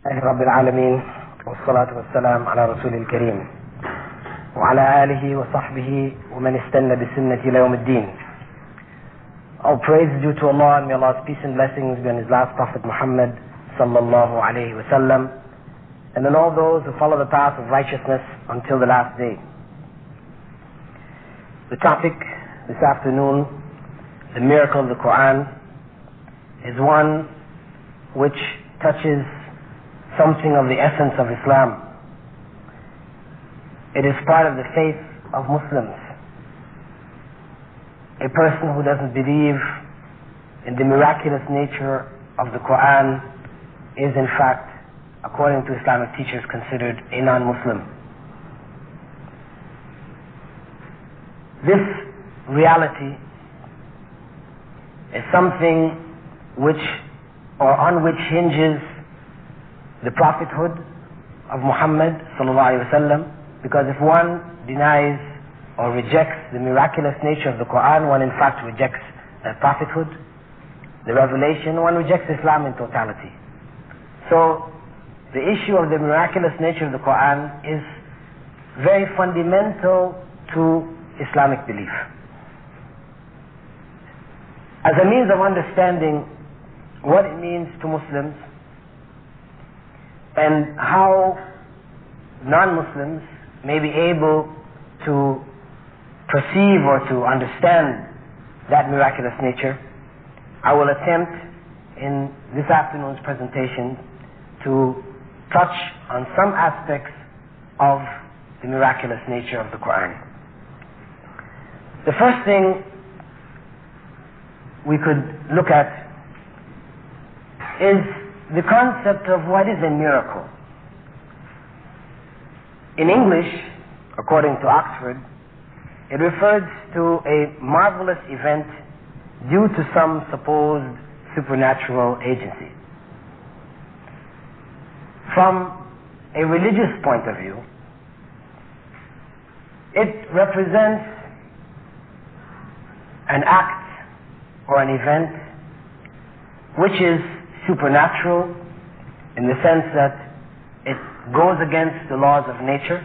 رب العالمين والصلاة والسلام على رسول الكريم وعلى آله وصحبه ومن استنى بسنة إلى يوم الدين. All praise is due to Allah, and may Allah's peace and blessings be on His last Prophet Muhammad sallallahu alayhi wa sallam, and on all those who follow the path of righteousness until the last day. The topic this afternoon, the miracle of the Qur'an, is one which touches something of the essence of Islam. It is part of the faith of Muslims. A person who doesn't believe in the miraculous nature of the Qur'an is in fact, according to Islamic teachers, considered a non-Muslim. This reality is something on which hinges the prophethood of Muhammad sallallahu alaihi wasallam, because if one denies or rejects the miraculous nature of the Qur'an, one in fact rejects the prophethood, the revelation, one rejects Islam in totality. So the issue of the miraculous nature of the Qur'an is very fundamental to Islamic belief. As a means of understanding what it means to Muslims and how non-Muslims may be able to perceive or to understand that miraculous nature, I will attempt in this afternoon's presentation to touch on some aspects of the miraculous nature of the Qur'an. The first thing we could look at is the concept of what is a miracle. In English, according to Oxford, it refers to a marvelous event due to some supposed supernatural agency. From a religious point of view, it represents an act or an event which is supernatural in the sense that it goes against the laws of nature,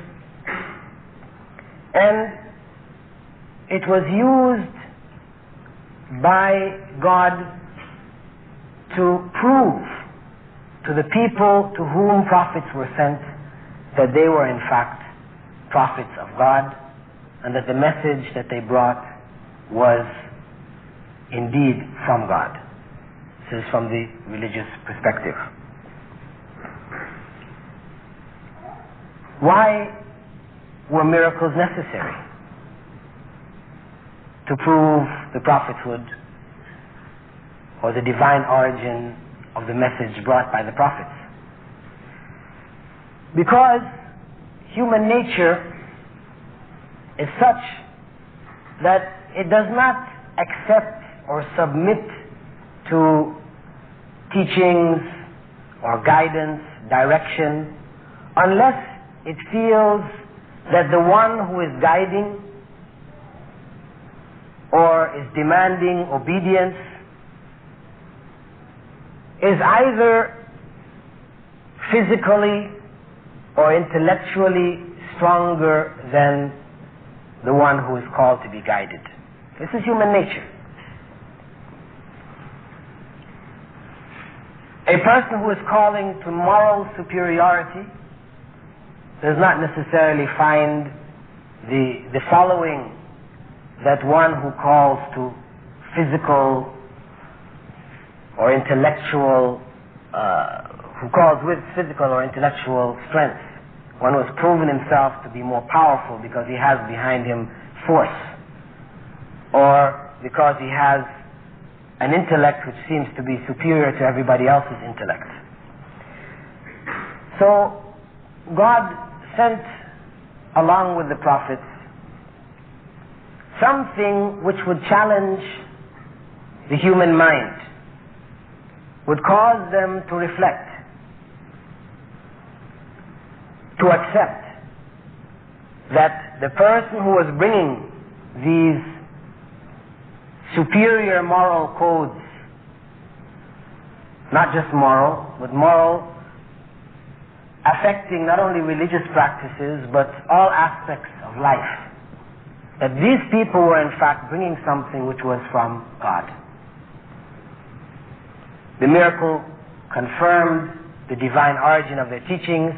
and it was used by God to prove to the people to whom prophets were sent that they were in fact prophets of God, and that the message that they brought was indeed from God. This is from the religious perspective. Why were miracles necessary? To prove the prophethood or the divine origin of the message brought by the prophets. Because human nature is such that it does not accept or submit to teachings or guidance, direction, unless it feels that the one who is guiding or is demanding obedience is either physically or intellectually stronger than the one who is called to be guided. This is human nature. A person who is calling to moral superiority does not necessarily find the following that one who calls to physical or intellectual, who calls with physical or intellectual strength, one who has proven himself to be more powerful because he has behind him force, or because he has an intellect which seems to be superior to everybody else's intellect. So God sent along with the prophets something which would challenge the human mind, would cause them to reflect, to accept that the person who was bringing these superior moral codes, not just moral, but moral affecting not only religious practices but all aspects of life. That these people were in fact bringing something which was from God. The miracle confirmed the divine origin of their teachings,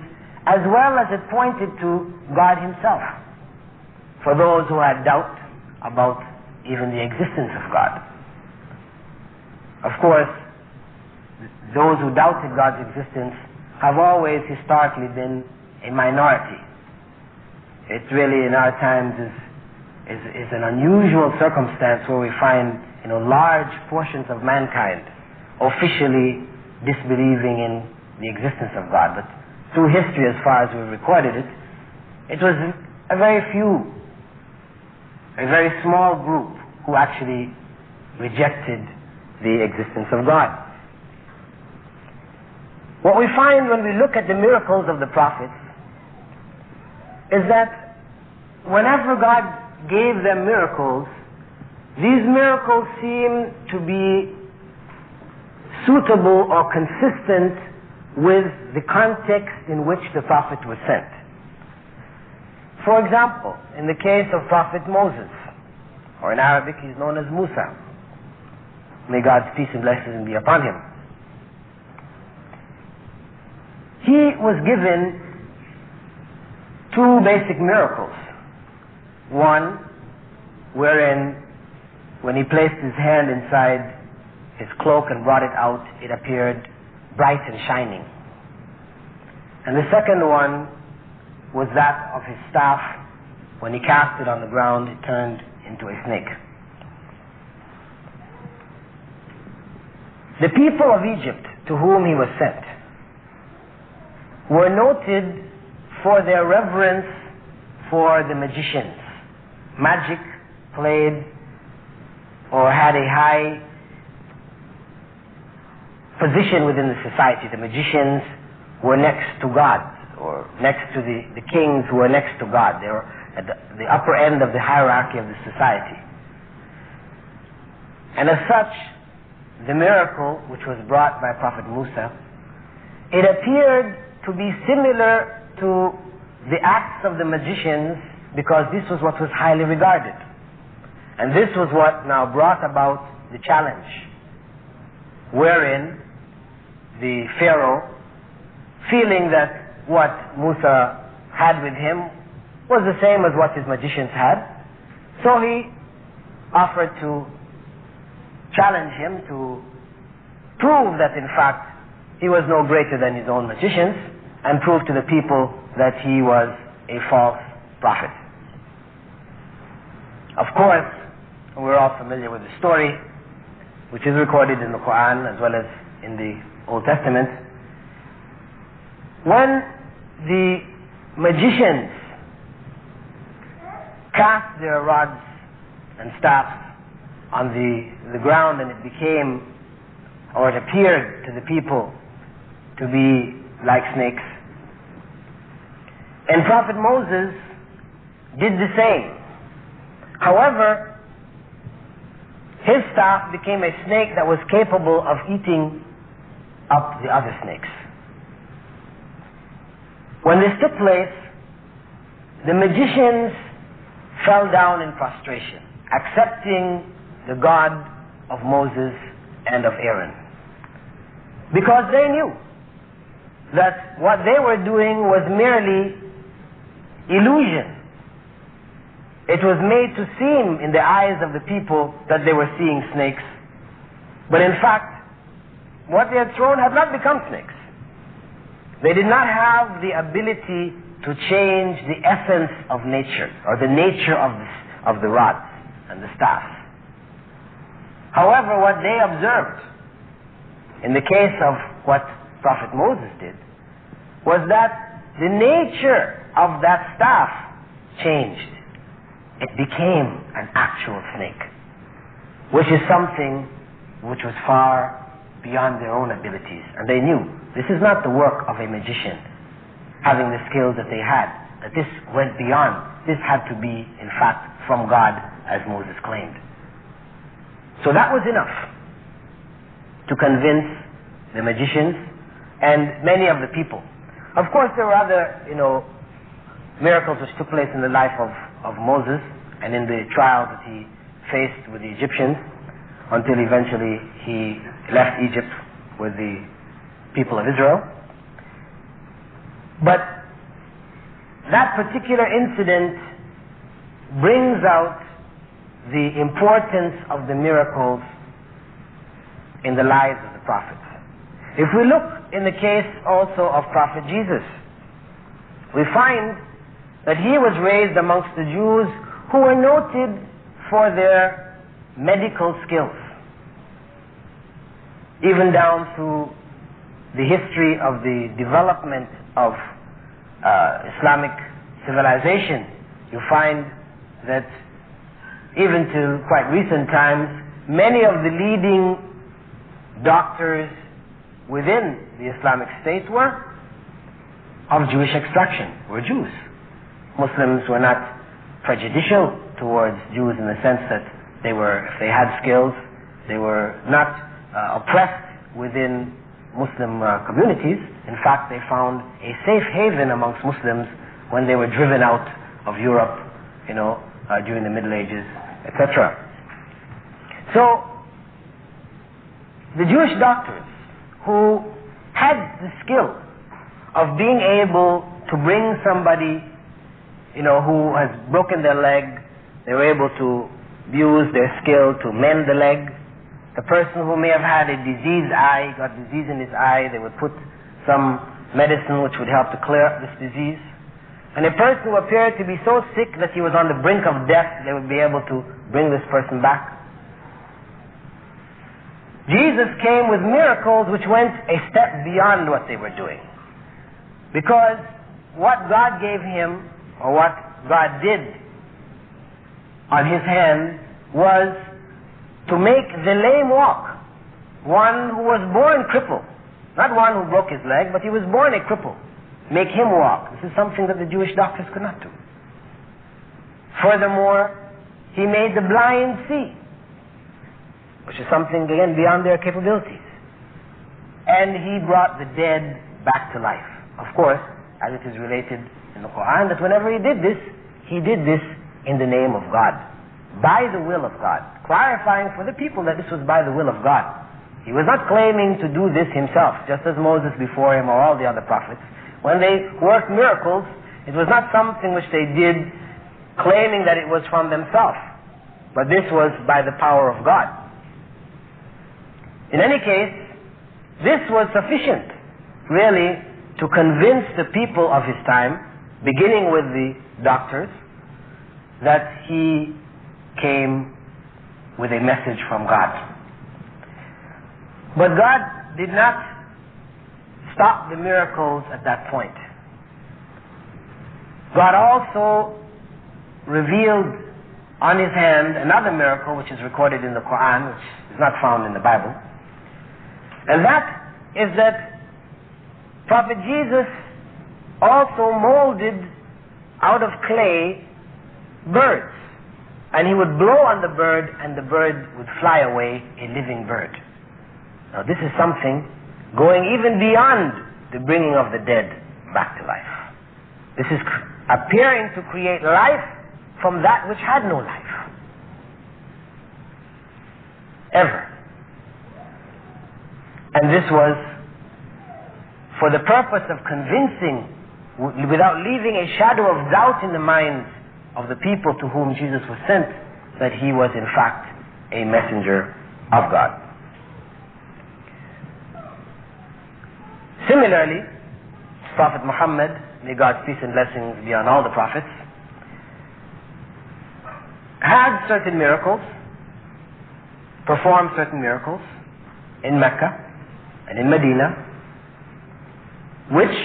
as well as it pointed to God Himself, for those who had doubt about even the existence of God. Of course, those who doubted God's existence have always historically been a minority. It really in our times is an unusual circumstance where we find large portions of mankind officially disbelieving in the existence of God. But through history, as far as we've recorded it, it was a very small group who actually rejected the existence of God. What we find when we look at the miracles of the prophets is that whenever God gave them miracles, these miracles seem to be suitable or consistent with the context in which the prophet was sent. For example, in the case of Prophet Moses, or in Arabic he's known as Musa, may God's peace and blessings be upon him. He was given two basic miracles. One, wherein when he placed his hand inside his cloak and brought it out, it appeared bright and shining. And the second one was that of his staff. When he cast it on the ground, it turned into a snake. The people of Egypt to whom he was sent were noted for their reverence for the magicians. Magic played or had a high position within the society. The magicians were next to God, or next to the kings who were next to God. They were at the upper end of the hierarchy of the society. And as such, the miracle which was brought by Prophet Musa, it appeared to be similar to the acts of the magicians, because this was what was highly regarded. And this was what now brought about the challenge, wherein the Pharaoh, feeling that what Musa had with him was the same as what his magicians had, so he offered to challenge him to prove that in fact he was no greater than his own magicians, and prove to the people that he was a false prophet. Of course, we're all familiar with the story, which is recorded in the Qur'an as well as in the Old Testament. When the magicians cast their rods and staffs on the ground, and it became, or it appeared to the people to be like snakes. And Prophet Moses did the same. However, his staff became a snake that was capable of eating up the other snakes. When this took place, the magicians fell down in prostration, accepting the God of Moses and of Aaron, because they knew that what they were doing was merely illusion. It was made to seem in the eyes of the people that they were seeing snakes, but in fact what they had thrown had not become snakes. They did not have the ability to change the essence of nature, or the nature of the rods and the staffs. However, what they observed in the case of what Prophet Moses did was that the nature of that staff changed. It became an actual snake, which is something which was far beyond their own abilities. And they knew this is not the work of a magician having the skills that they had, that this went beyond. This had to be, in fact, from God, as Moses claimed. So that was enough to convince the magicians and many of the people Of course, there were other, miracles which took place in the life of Moses and in the trials that he faced with the Egyptians until eventually he left Egypt with the people of Israel. But that particular incident brings out the importance of the miracles in the lives of the prophets. If we look in the case also of Prophet Jesus, we find that he was raised amongst the Jews who were noted for their medical skills. Even down through the history of the development of Islamic civilization, you find that even to quite recent times, many of the leading doctors within the Islamic State were of Jewish extraction, were Jews. Muslims were not prejudicial towards Jews in the sense that they were, if they had skills, they were not oppressed within Muslim communities. In fact, they found a safe haven amongst Muslims when they were driven out of Europe, during the Middle Ages, etc. So, the Jewish doctors who had the skill of being able to bring somebody who has broken their leg, they were able to use their skill to mend the leg. The person who may have had a diseased eye, got disease in his eye, they would put some medicine which would help to clear up this disease. And a person who appeared to be so sick that he was on the brink of death, they would be able to bring this person back. Jesus came with miracles which went a step beyond what they were doing. Because what God gave him, or what God did on his hand, was to make the lame walk. One who was born crippled. Not one who broke his leg, but he was born a cripple. Make him walk. This is something that the Jewish doctors could not do. Furthermore, he made the blind see, which is something, again, beyond their capabilities. And he brought the dead back to life. Of course, as it is related in the Qur'an, that whenever he did this in the name of God, by the will of God, clarifying for the people that this was by the will of God. He was not claiming to do this himself, just as Moses before him or all the other prophets. When they worked miracles, it was not something which they did claiming that it was from themselves, but this was by the power of God. In any case, this was sufficient, really, to convince the people of his time, beginning with the doctors, that he came with a message from God. But God did not stop the miracles at that point. God also revealed on his hand another miracle which is recorded in the Qur'an, which is not found in the Bible. And that is that Prophet Jesus also molded out of clay birds. And he would blow on the bird and the bird would fly away, a living bird. Now this is something going even beyond the bringing of the dead back to life. This is appearing to create life from that which had no life. Ever. And this was for the purpose of convincing, without leaving a shadow of doubt in the minds of the people to whom Jesus was sent, that he was in fact a messenger of God. Similarly, Prophet Muhammad, may God's peace and blessings be on all the prophets, had certain miracles, performed certain miracles in Mecca and in Medina, which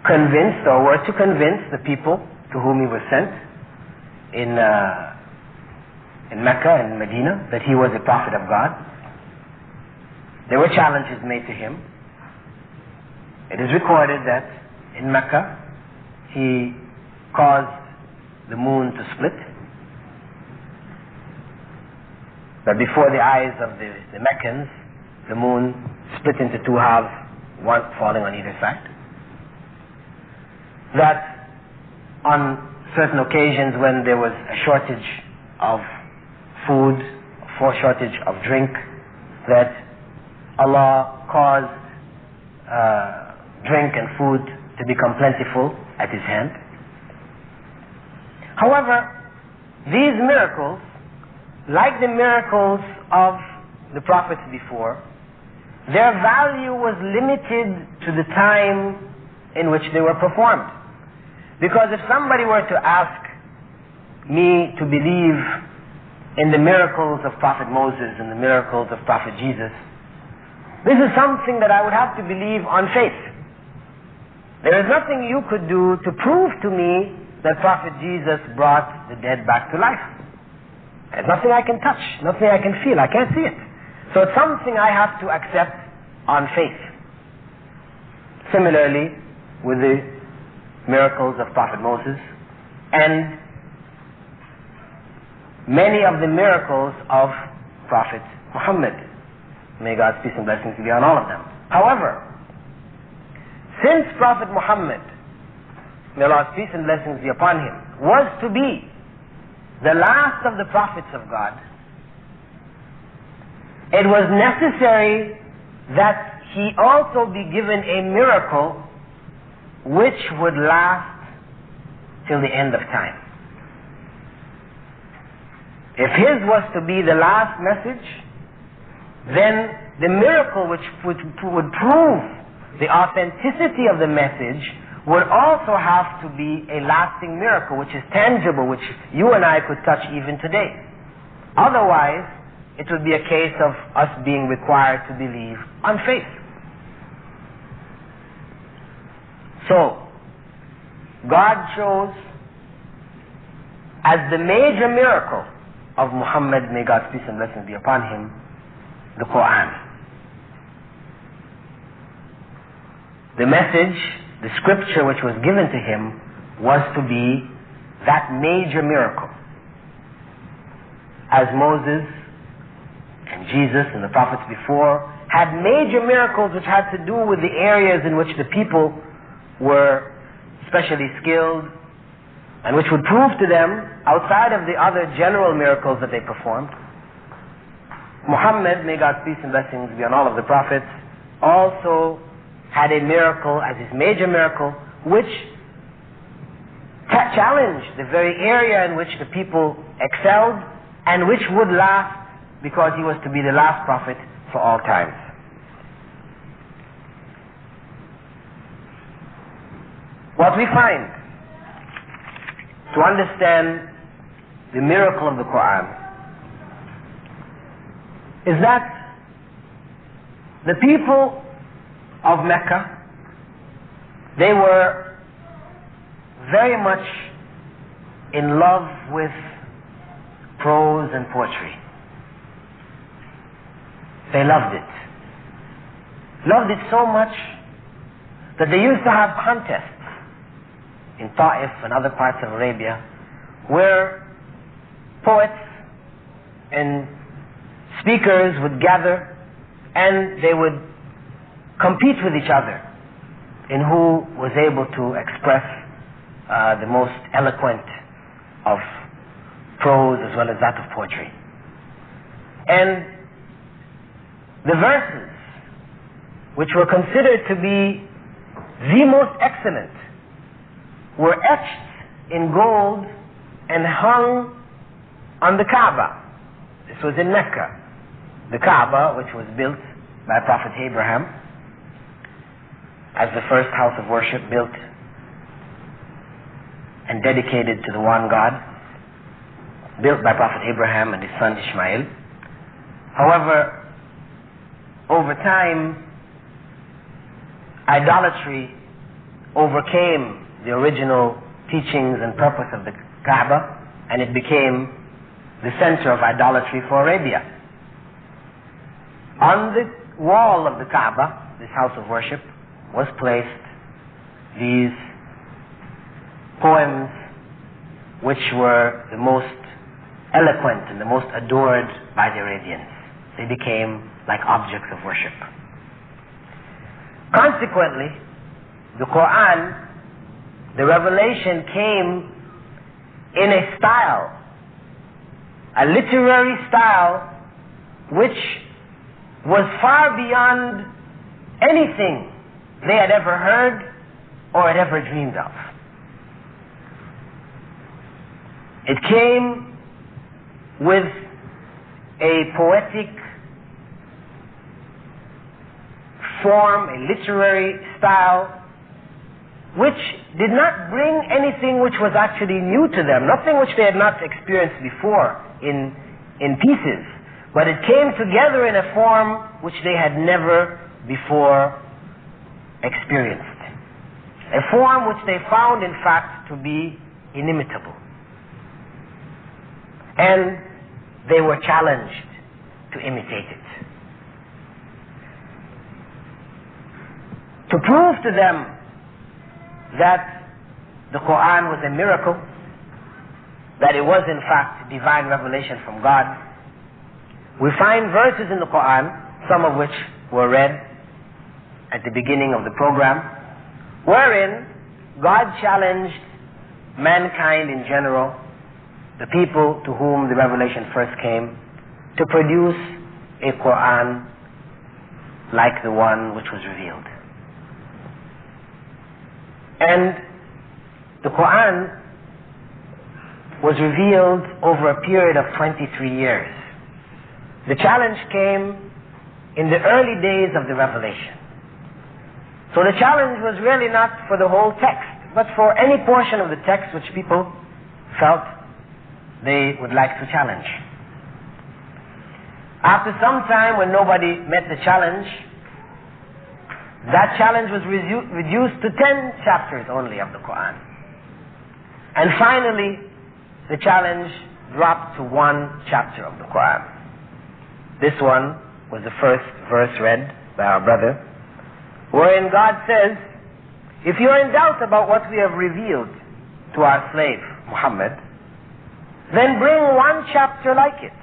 convinced or were to convince the people to whom he was sent in Mecca and Medina that he was a prophet of God. There were challenges made to him. It is recorded that in Mecca he caused the moon to split, that before the eyes of the Meccans the moon split into two halves, one falling on either side. That on certain occasions when there was a shortage of food, or shortage of drink, that Allah caused drink and food to become plentiful at His hand. However, these miracles, like the miracles of the prophets before, their value was limited to the time in which they were performed. Because if somebody were to ask me to believe in the miracles of Prophet Moses and the miracles of Prophet Jesus, this is something that I would have to believe on faith. There is nothing you could do to prove to me that Prophet Jesus brought the dead back to life. There's nothing I can touch, nothing I can feel, I can't see it. So it's something I have to accept on faith. Similarly, with the miracles of Prophet Moses and many of the miracles of Prophet Muhammad. May God's peace and blessings be on all of them. However, since Prophet Muhammad, may Allah's peace and blessings be upon him, was to be the last of the prophets of God, it was necessary that he also be given a miracle which would last till the end of time. If his was to be the last message, then the miracle which would prove the authenticity of the message would also have to be a lasting miracle, which is tangible, which you and I could touch even today. Otherwise, it would be a case of us being required to believe on faith. So, God chose as the major miracle of Muhammad, may God's peace and blessings be upon him, the Qur'an. The message, the scripture which was given to him was to be that major miracle. As Moses and Jesus and the prophets before had major miracles which had to do with the areas in which the people were specially skilled and which would prove to them, outside of the other general miracles that they performed, Muhammad, may God's peace and blessings be on all of the prophets, also had a miracle as his major miracle, which challenged the very area in which the people excelled and which would last, because he was to be the last prophet for all times. What we find to understand the miracle of the Qur'an is that the people of Mecca, they were very much in love with prose and poetry. They loved it. Loved it so much that they used to have contests in Ta'if and other parts of Arabia where poets and speakers would gather and they would compete with each other in who was able to express the most eloquent of prose as well as that of poetry. And the verses which were considered to be the most excellent were etched in gold and hung on the Kaaba. This was in Mecca. The Kaaba, which was built by Prophet Abraham as the first house of worship built and dedicated to the one God, built by Prophet Abraham and his son Ishmael. However, over time, idolatry overcame the original teachings and purpose of the Kaaba, and it became the center of idolatry for Arabia. On the wall of the Kaaba, this house of worship, was placed these poems which were the most eloquent and the most adored by the Arabians. They became like objects of worship. Consequently, the Qur'an, the revelation came in a style, a literary style, which was far beyond anything they had ever heard or had ever dreamed of. It came with a poetic form, a literary style, which did not bring anything which was actually new to them, nothing which they had not experienced before in pieces, but it came together in a form which they had never before experienced, a form which they found in fact to be inimitable. And they were challenged to imitate it. To prove to them that the Qur'an was a miracle, that it was in fact divine revelation from God, we find verses in the Qur'an, some of which were read at the beginning of the program, wherein God challenged mankind in general, the people to whom the revelation first came, to produce a Qur'an like the one which was revealed. And the Qur'an was revealed over a period of 23 years. The challenge came in the early days of the revelation. So the challenge was really not for the whole text, but for any portion of the text which people felt they would like to challenge. After some time, when nobody met the challenge, that challenge was reduced to 10 chapters only of the Qur'an. And finally, the challenge dropped to 1 chapter of the Qur'an. This one was the first verse read by our brother, wherein God says, if you are in doubt about what we have revealed to our slave, Muhammad, then bring 1 chapter like it,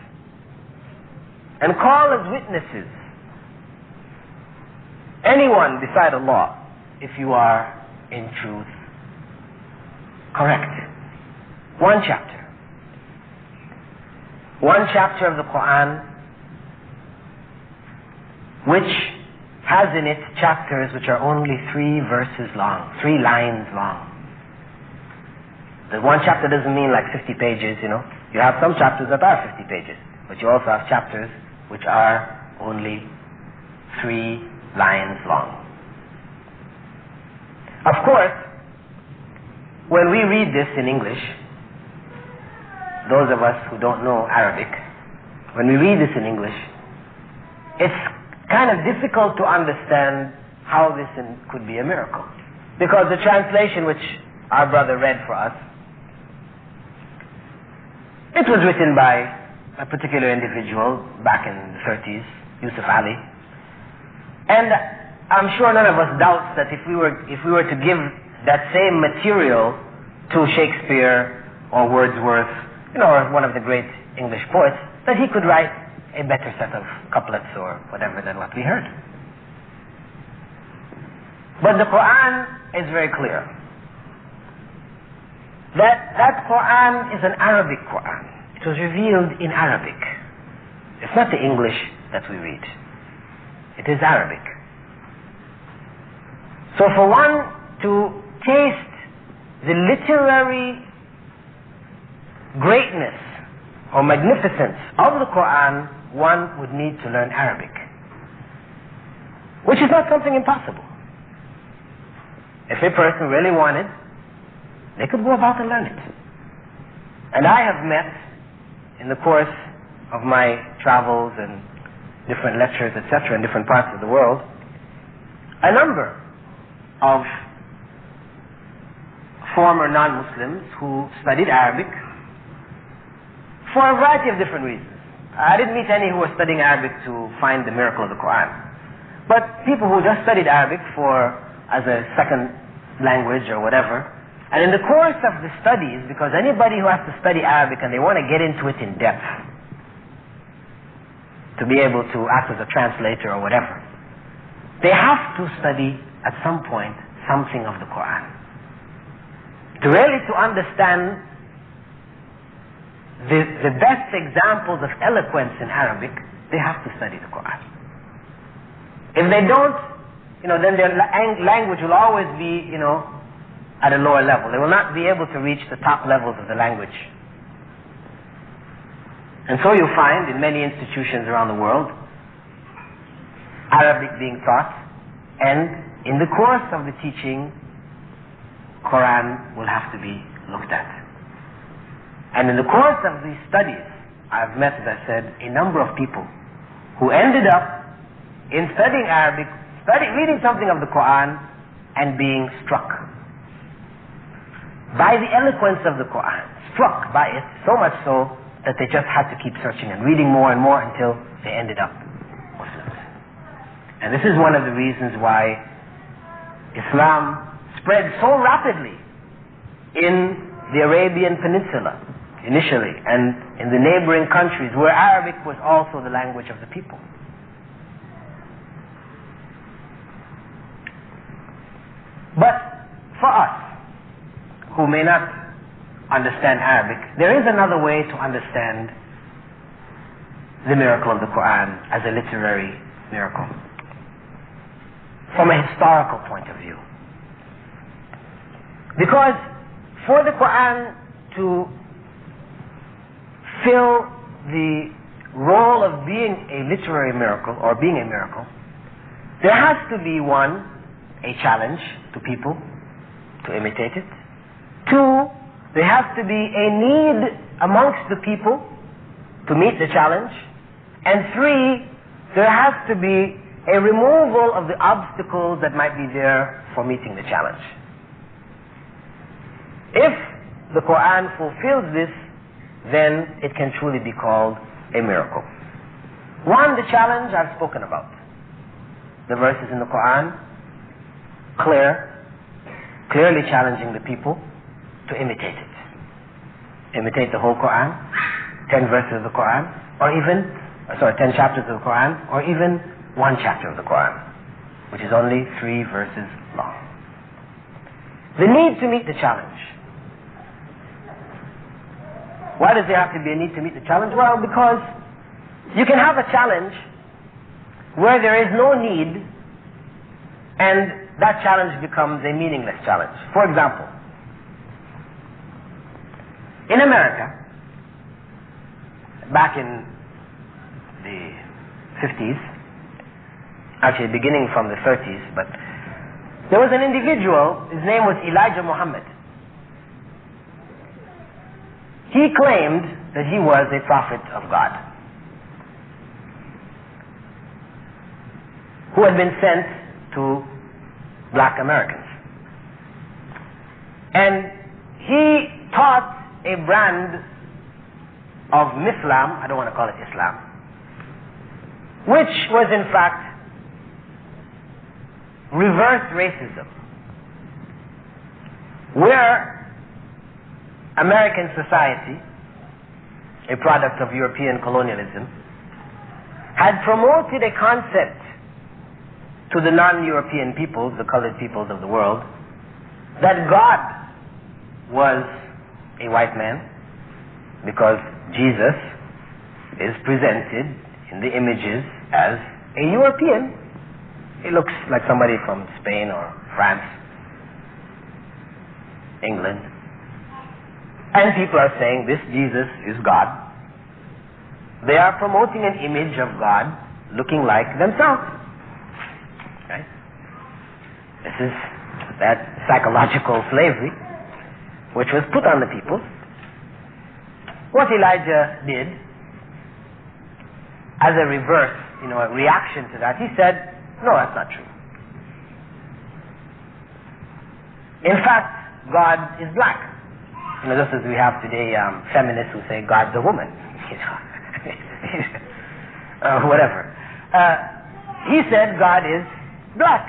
and call as witnesses anyone beside Allah, if you are in truth correct. 1 chapter. 1 chapter of the Qur'an, which has in it chapters which are only 3 verses long, 3 lines long. The 1 chapter doesn't mean like 50 pages, you know. You have some chapters that are 50 pages, but you also have chapters which are only 3 lines long. Of course, when we read this in English, those of us who don't know Arabic, when we read this in English, it's kind of difficult to understand how this could be a miracle. Because the translation which our brother read for us, it was written by a particular individual back in the 30s, Yusuf Ali. And I'm sure none of us doubts that if we were to give that same material to Shakespeare or Wordsworth, you know, or one of the great English poets, that he could write a better set of couplets or whatever than what we heard. But the Qur'an is very clear. That Qur'an is an Arabic Qur'an. It was revealed in Arabic. It's not the English that we read. It is Arabic. So for one to taste the literary greatness or magnificence of the Qur'an, one would need to learn Arabic, which is not something impossible. If a person really wanted, they could go about and learn it. And I have met, in the course of my travels and different lectures, etc., in different parts of the world, a number of former non-Muslims who studied Arabic for a variety of different reasons. I didn't meet any who were studying Arabic to find the miracle of the Qur'an, but people who just studied Arabic as a second language or whatever. And in the course of the studies, because anybody who has to study Arabic and they want to get into it in depth, to be able to act as a translator or whatever, they have to study at some point something of the Qur'an. To understand the best examples of eloquence in Arabic, they have to study the Qur'an. If they don't, then their language will always be, at a lower level. They will not be able to reach the top levels of the language. And so you find in many institutions around the world, Arabic being taught, and in the course of the teaching, Qur'an will have to be looked at. And in the course of these studies, I've met, as I said, a number of people who ended up in studying Arabic, reading something of the Qur'an, and being struck by the eloquence of the Qur'an, struck by it, so much so that they just had to keep searching and reading more and more until they ended up Muslims. And this is one of the reasons why Islam spread so rapidly in the Arabian Peninsula initially, and in the neighboring countries where Arabic was also the language of the people. But for us, who may not understand Arabic, there is another way to understand the miracle of the Qur'an as a literary miracle, from a historical point of view. Because for the Qur'an to fill the role of being a literary miracle, or being a miracle, there has to be, one, a challenge to people to imitate it. Two, there has to be a need amongst the people to meet the challenge. And three, there has to be a removal of the obstacles that might be there for meeting the challenge. If the Qur'an fulfills this, then it can truly be called a miracle. One, the challenge I've spoken about. The verses in the Qur'an, clearly challenging the people to imitate it. Imitate the whole Qur'an, 10 verses of the Qur'an, or even, 10 chapters of the Qur'an, or even one chapter of the Qur'an, which is only 3 verses long. The need to meet the challenge. Why does there have to be a need to meet the challenge? Well, because you can have a challenge where there is no need, and that challenge becomes a meaningless challenge. For example, in America, back in the 50s, actually beginning from the 30s, but there was an individual, his name was Elijah Muhammad. He claimed that he was a prophet of God, who had been sent to black Americans. And he taught a brand of Mislam, I don't want to call it Islam, which was in fact reverse racism, where American society, a product of European colonialism, had promoted a concept to the non-European peoples, the colored peoples of the world, that God was a white man, because Jesus is presented in the images as a European. He looks like somebody from Spain or France, England. And people are saying this Jesus is God. They are promoting an image of God looking like themselves. Right? This is that psychological slavery which was put on the people. What Elijah did, as a reverse, a reaction to that, he said, no, that's not true. In fact, God is black. Just as we have today feminists who say God's a woman. Whatever. He said God is black.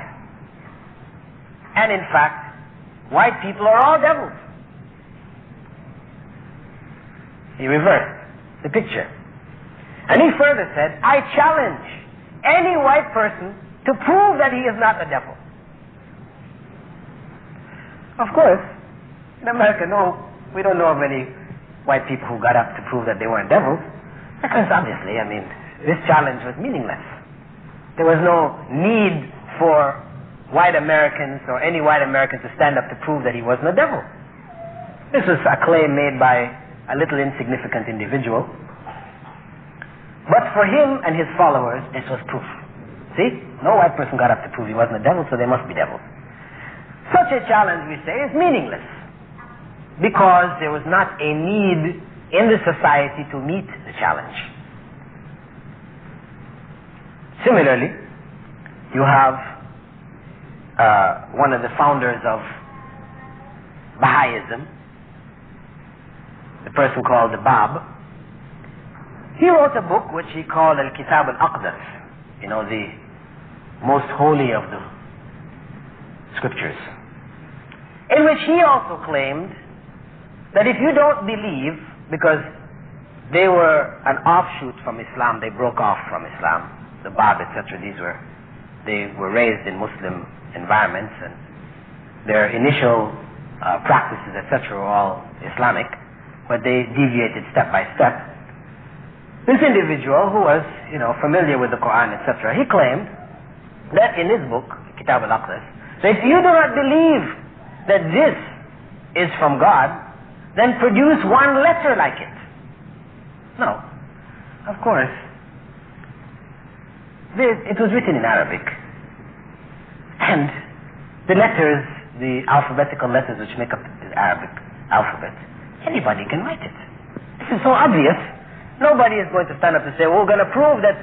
And in fact, white people are all devils. He reversed the picture. And he further said, I challenge any white person to prove that he is not a devil. Of course, in America, no, we don't know of any white people who got up to prove that they weren't devils. Because obviously, I mean, this challenge was meaningless. There was no need for white Americans or any white American to stand up to prove that he wasn't a devil. This was a claim made by a little insignificant individual. But for him and his followers, this was proof. See? No white person got up to prove he wasn't a devil, so they must be devils. Such a challenge, we say, is meaningless because there was not a need in the society to meet the challenge. Similarly, you have one of the founders of Baha'ism, the person called the Bab. He wrote a book which he called Al-Kitab Al-Aqdas, the most holy of the scriptures, in which he also claimed that if you don't believe, because they were an offshoot from Islam, they broke off from Islam, the Bab, etc., they were raised in Muslim environments, and their initial practices, etc., were all Islamic, but they deviated step by step. This individual, who was, familiar with the Qur'an, etc., he claimed that in his book, Kitab al-Aqdas, that if you do not believe that this is from God, then produce one letter like it. No. Of course. It was written in Arabic. And the letters, the alphabetical letters which make up the Arabic alphabet, anybody can write it. This is so obvious. Nobody is going to stand up and say, well, we're going to prove that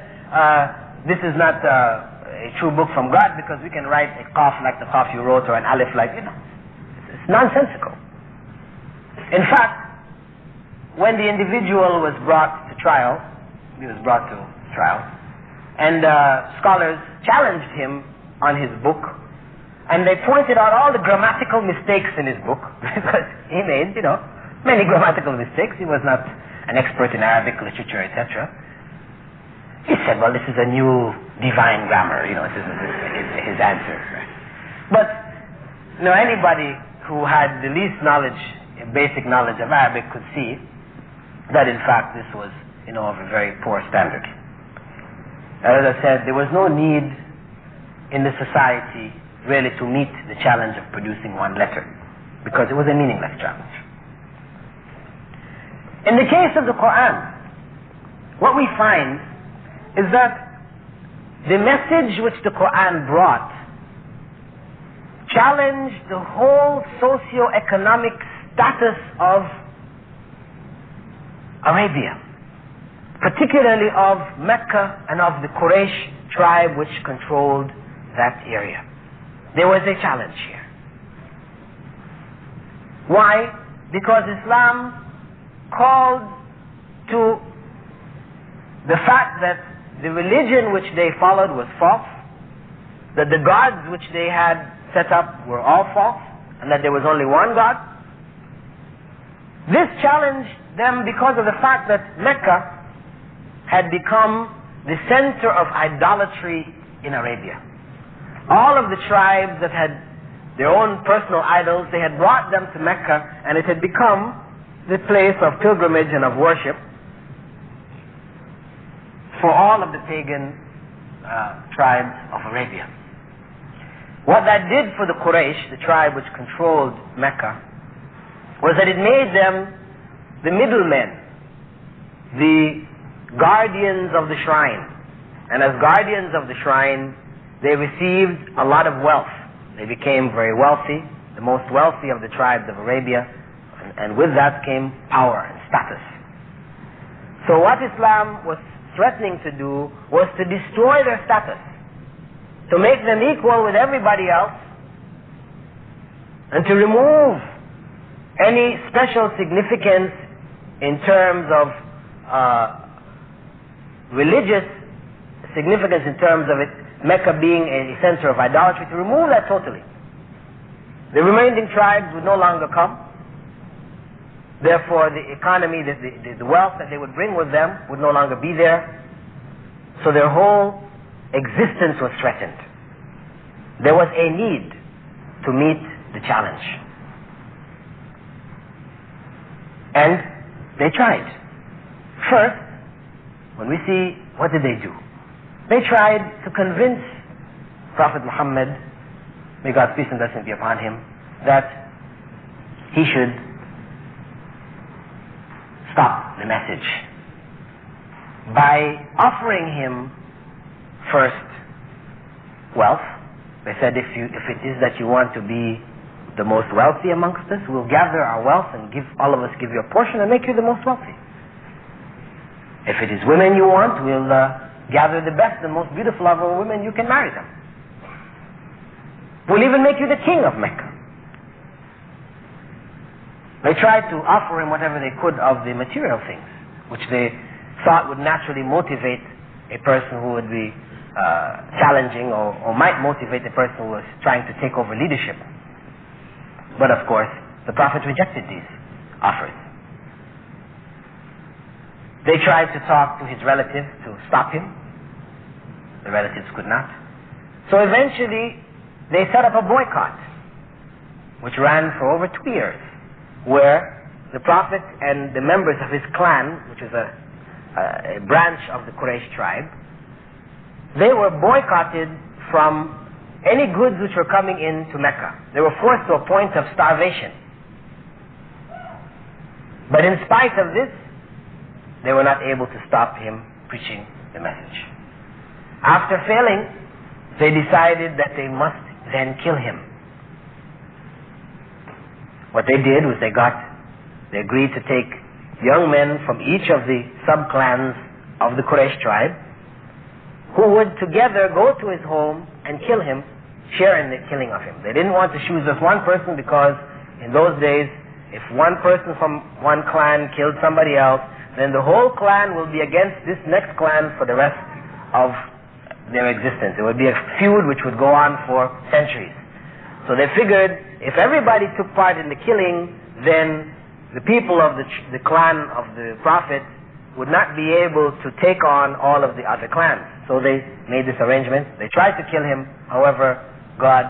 this is not a true book from God because we can write a qaf like the qaf you wrote or an alif like, It's nonsensical. In fact, when the individual was brought to trial, and scholars challenged him on his book, and they pointed out all the grammatical mistakes in his book, because he made, many grammatical mistakes. He was not an expert in Arabic literature, etc. He said, well, this is a new divine grammar, this is his answer. But, anybody who had the least knowledge, basic knowledge of Arabic could see that in fact this was, of a very poor standard. As I said, there was no need in the society really to meet the challenge of producing one letter because it was a meaningless challenge. In the case of the Qur'an, what we find is that the message which the Qur'an brought challenged the whole socio-economic status of Arabia, particularly of Mecca and of the Quraysh tribe which controlled that area. There was a challenge here. Why? Because Islam called to the fact that the religion which they followed was false, that the gods which they had set up were all false, and that there was only one God. This challenged them because of the fact that Mecca had become the center of idolatry in Arabia. All of the tribes that had their own personal idols, they had brought them to Mecca, and it had become the place of pilgrimage and of worship for all of the pagan tribes of Arabia. What that did for the Quraysh, the tribe which controlled Mecca, was that it made them the middlemen, the guardians of the shrine. And as guardians of the shrine, they received a lot of wealth. They became very wealthy, the most wealthy of the tribes of Arabia, and with that came power and status. So what Islam was threatening to do was to destroy their status, to make them equal with everybody else, and to remove any special significance in terms of religious significance, in terms of it, Mecca being a center of idolatry, to remove that totally. The remaining tribes would no longer come. Therefore, the economy, the wealth that they would bring with them would no longer be there. So their whole existence was threatened. there was a need to meet the challenge. And they tried. First, when we see, what did they do? They tried to convince Prophet Muhammad, may God's peace and blessings be upon him, that he should stop the message by offering him first wealth. They said, if it is that you want to be the most wealthy amongst us, we'll gather our wealth and all of us give you a portion and make you the most wealthy. If it is women you want, we'll gather the best and most beautiful of our women, you can marry them. We'll even make you the king of Mecca. They tried to offer him whatever they could of the material things, which they thought would naturally motivate a person who would be challenging or might motivate a person who was trying to take over leadership. But of course, the Prophet rejected these offers. They tried to talk to his relatives to stop him. The relatives could not. So eventually, they set up a boycott, which ran for over 2 years, where the Prophet and the members of his clan, which is a branch of the Quraysh tribe, they were boycotted from any goods which were coming into Mecca. They were forced to a point of starvation. But in spite of this, they were not able to stop him preaching the message. After failing, they decided that they must then kill him. What they did was they agreed to take young men from each of the sub-clans of the Quraysh tribe, who would together go to his home and kill him, share in the killing of him. They didn't want to choose just one person, because in those days, if one person from one clan killed somebody else, then the whole clan will be against this next clan for the rest of their existence. It would be a feud which would go on for centuries. So they figured, if everybody took part in the killing, then the people of the clan of the Prophet would not be able to take on all of the other clans. So they made this arrangement. They tried to kill him. However, God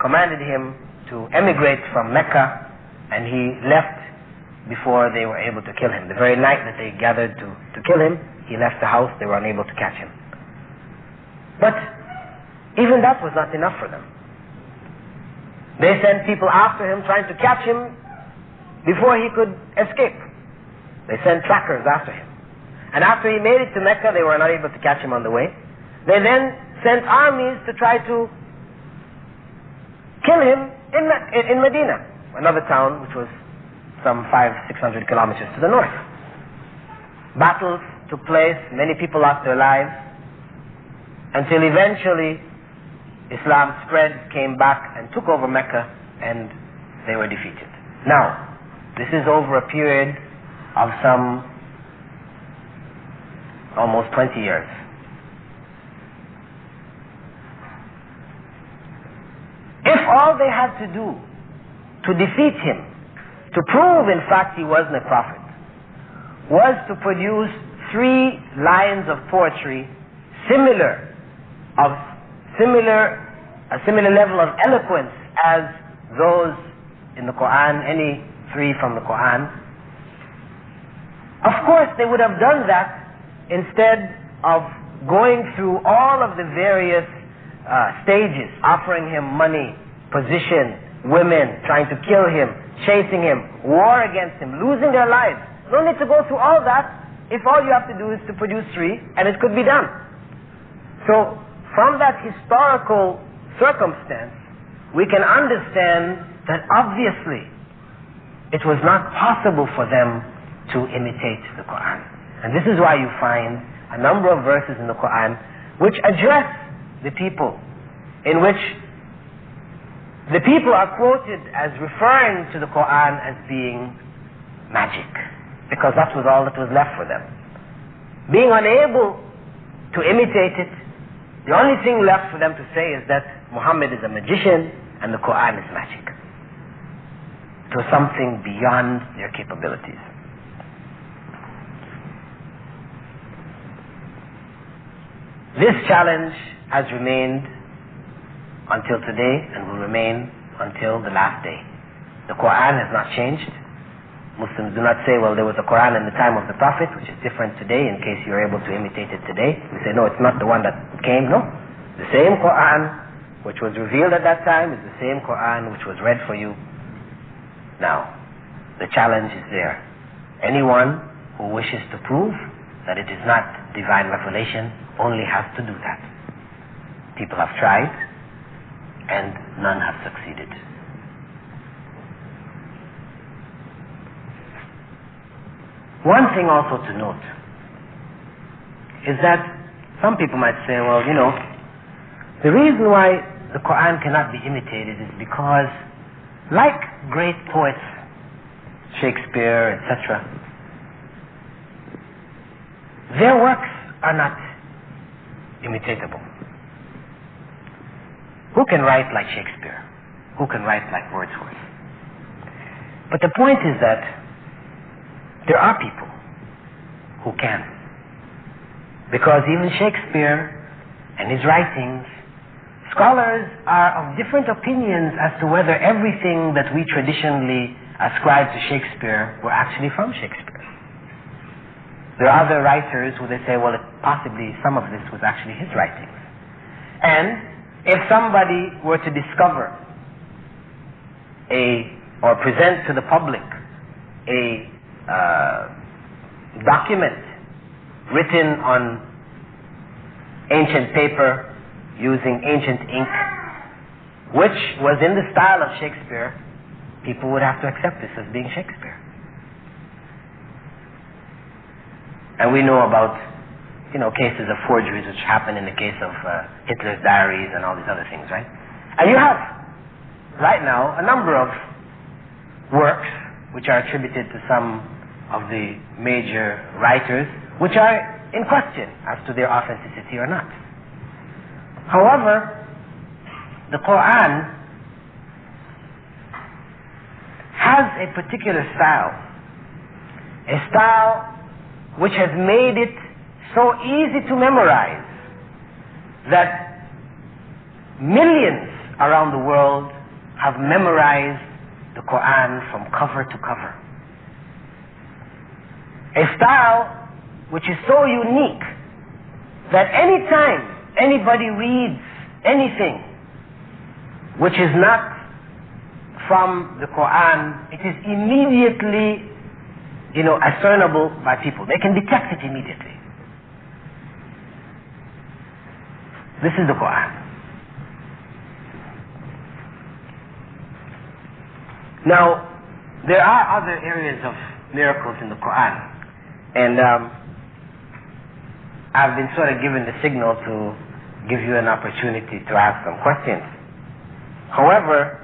commanded him to emigrate from Mecca, and he left before they were able to kill him. The very night that they gathered to kill him, he left the house. They were unable to catch him. But even that was not enough for them. They sent people after him trying to catch him before he could escape. They sent trackers after him. And after he made it to Mecca, they were not able to catch him on the way. They then sent armies to try to kill him in Medina, another town which was some 500-600 kilometers to the north. Battles took place, many people lost their lives, until eventually Islam spread, came back and took over Mecca, and they were defeated. Now, this is over a period of some almost 20 years. If all they had to do to defeat him, to prove in fact he wasn't a prophet, was to produce 3 lines of poetry a similar level of eloquence as those in the Qur'an, any 3 from the Qur'an, of course they would have done that instead of going through all of the various stages, offering him money, position, women, trying to kill him, chasing him, war against him, losing their lives. No need to go through all that if all you have to do is to produce 3, and it could be done. So from that historical circumstance, we can understand that obviously it was not possible for them to imitate the Qur'an. And this is why you find a number of verses in the Qur'an which address the people, in which the people are quoted as referring to the Qur'an as being magic, because that was all that was left for them. Being unable to imitate it, the only thing left for them to say is that Muhammad is a magician and the Qur'an is magic. It was something beyond their capabilities. This challenge has remained until today and will remain until the last day. The Qur'an has not changed. Muslims do not say, well, there was a Qur'an in the time of the Prophet, which is different today, in case you're able to imitate it today. We say, no, it's not the one that came. No. The same Qur'an which was revealed at that time is the same Qur'an which was read for you now. The challenge is there. Anyone who wishes to prove that it is not divine revelation only has to do that. People have tried, and none have succeeded. One thing also to note is that some people might say, well, you know, the reason why the Qur'an cannot be imitated is because, like great poets, Shakespeare, etc., their works are not imitatable. Who can write like Shakespeare? Who can write like Wordsworth? But the point is that there are people who can. Because even Shakespeare and his writings, scholars are of different opinions as to whether everything that we traditionally ascribe to Shakespeare were actually from Shakespeare. There are other writers who they say, well, possibly some of this was actually his writings. And if somebody were to discover or present to the public a document written on ancient paper using ancient ink, which was in the style of Shakespeare, people would have to accept this as being Shakespeare. And we know about, you know, cases of forgeries which happen in the case of Hitler's diaries and all these other things, right? And you have, right now, a number of works which are attributed to some of the major writers, which are in question as to their authenticity or not. However, the Qur'an has a particular style, a style which has made it so easy to memorize that millions around the world have memorized the Qur'an from cover to cover. A style which is so unique that any time anybody reads anything which is not from the Qur'an, it is immediately, discernible by people. They can detect it immediately. This is the Qur'an. Now, there are other areas of miracles in the Qur'an. And I've been sort of given the signal to give you an opportunity to ask some questions. However,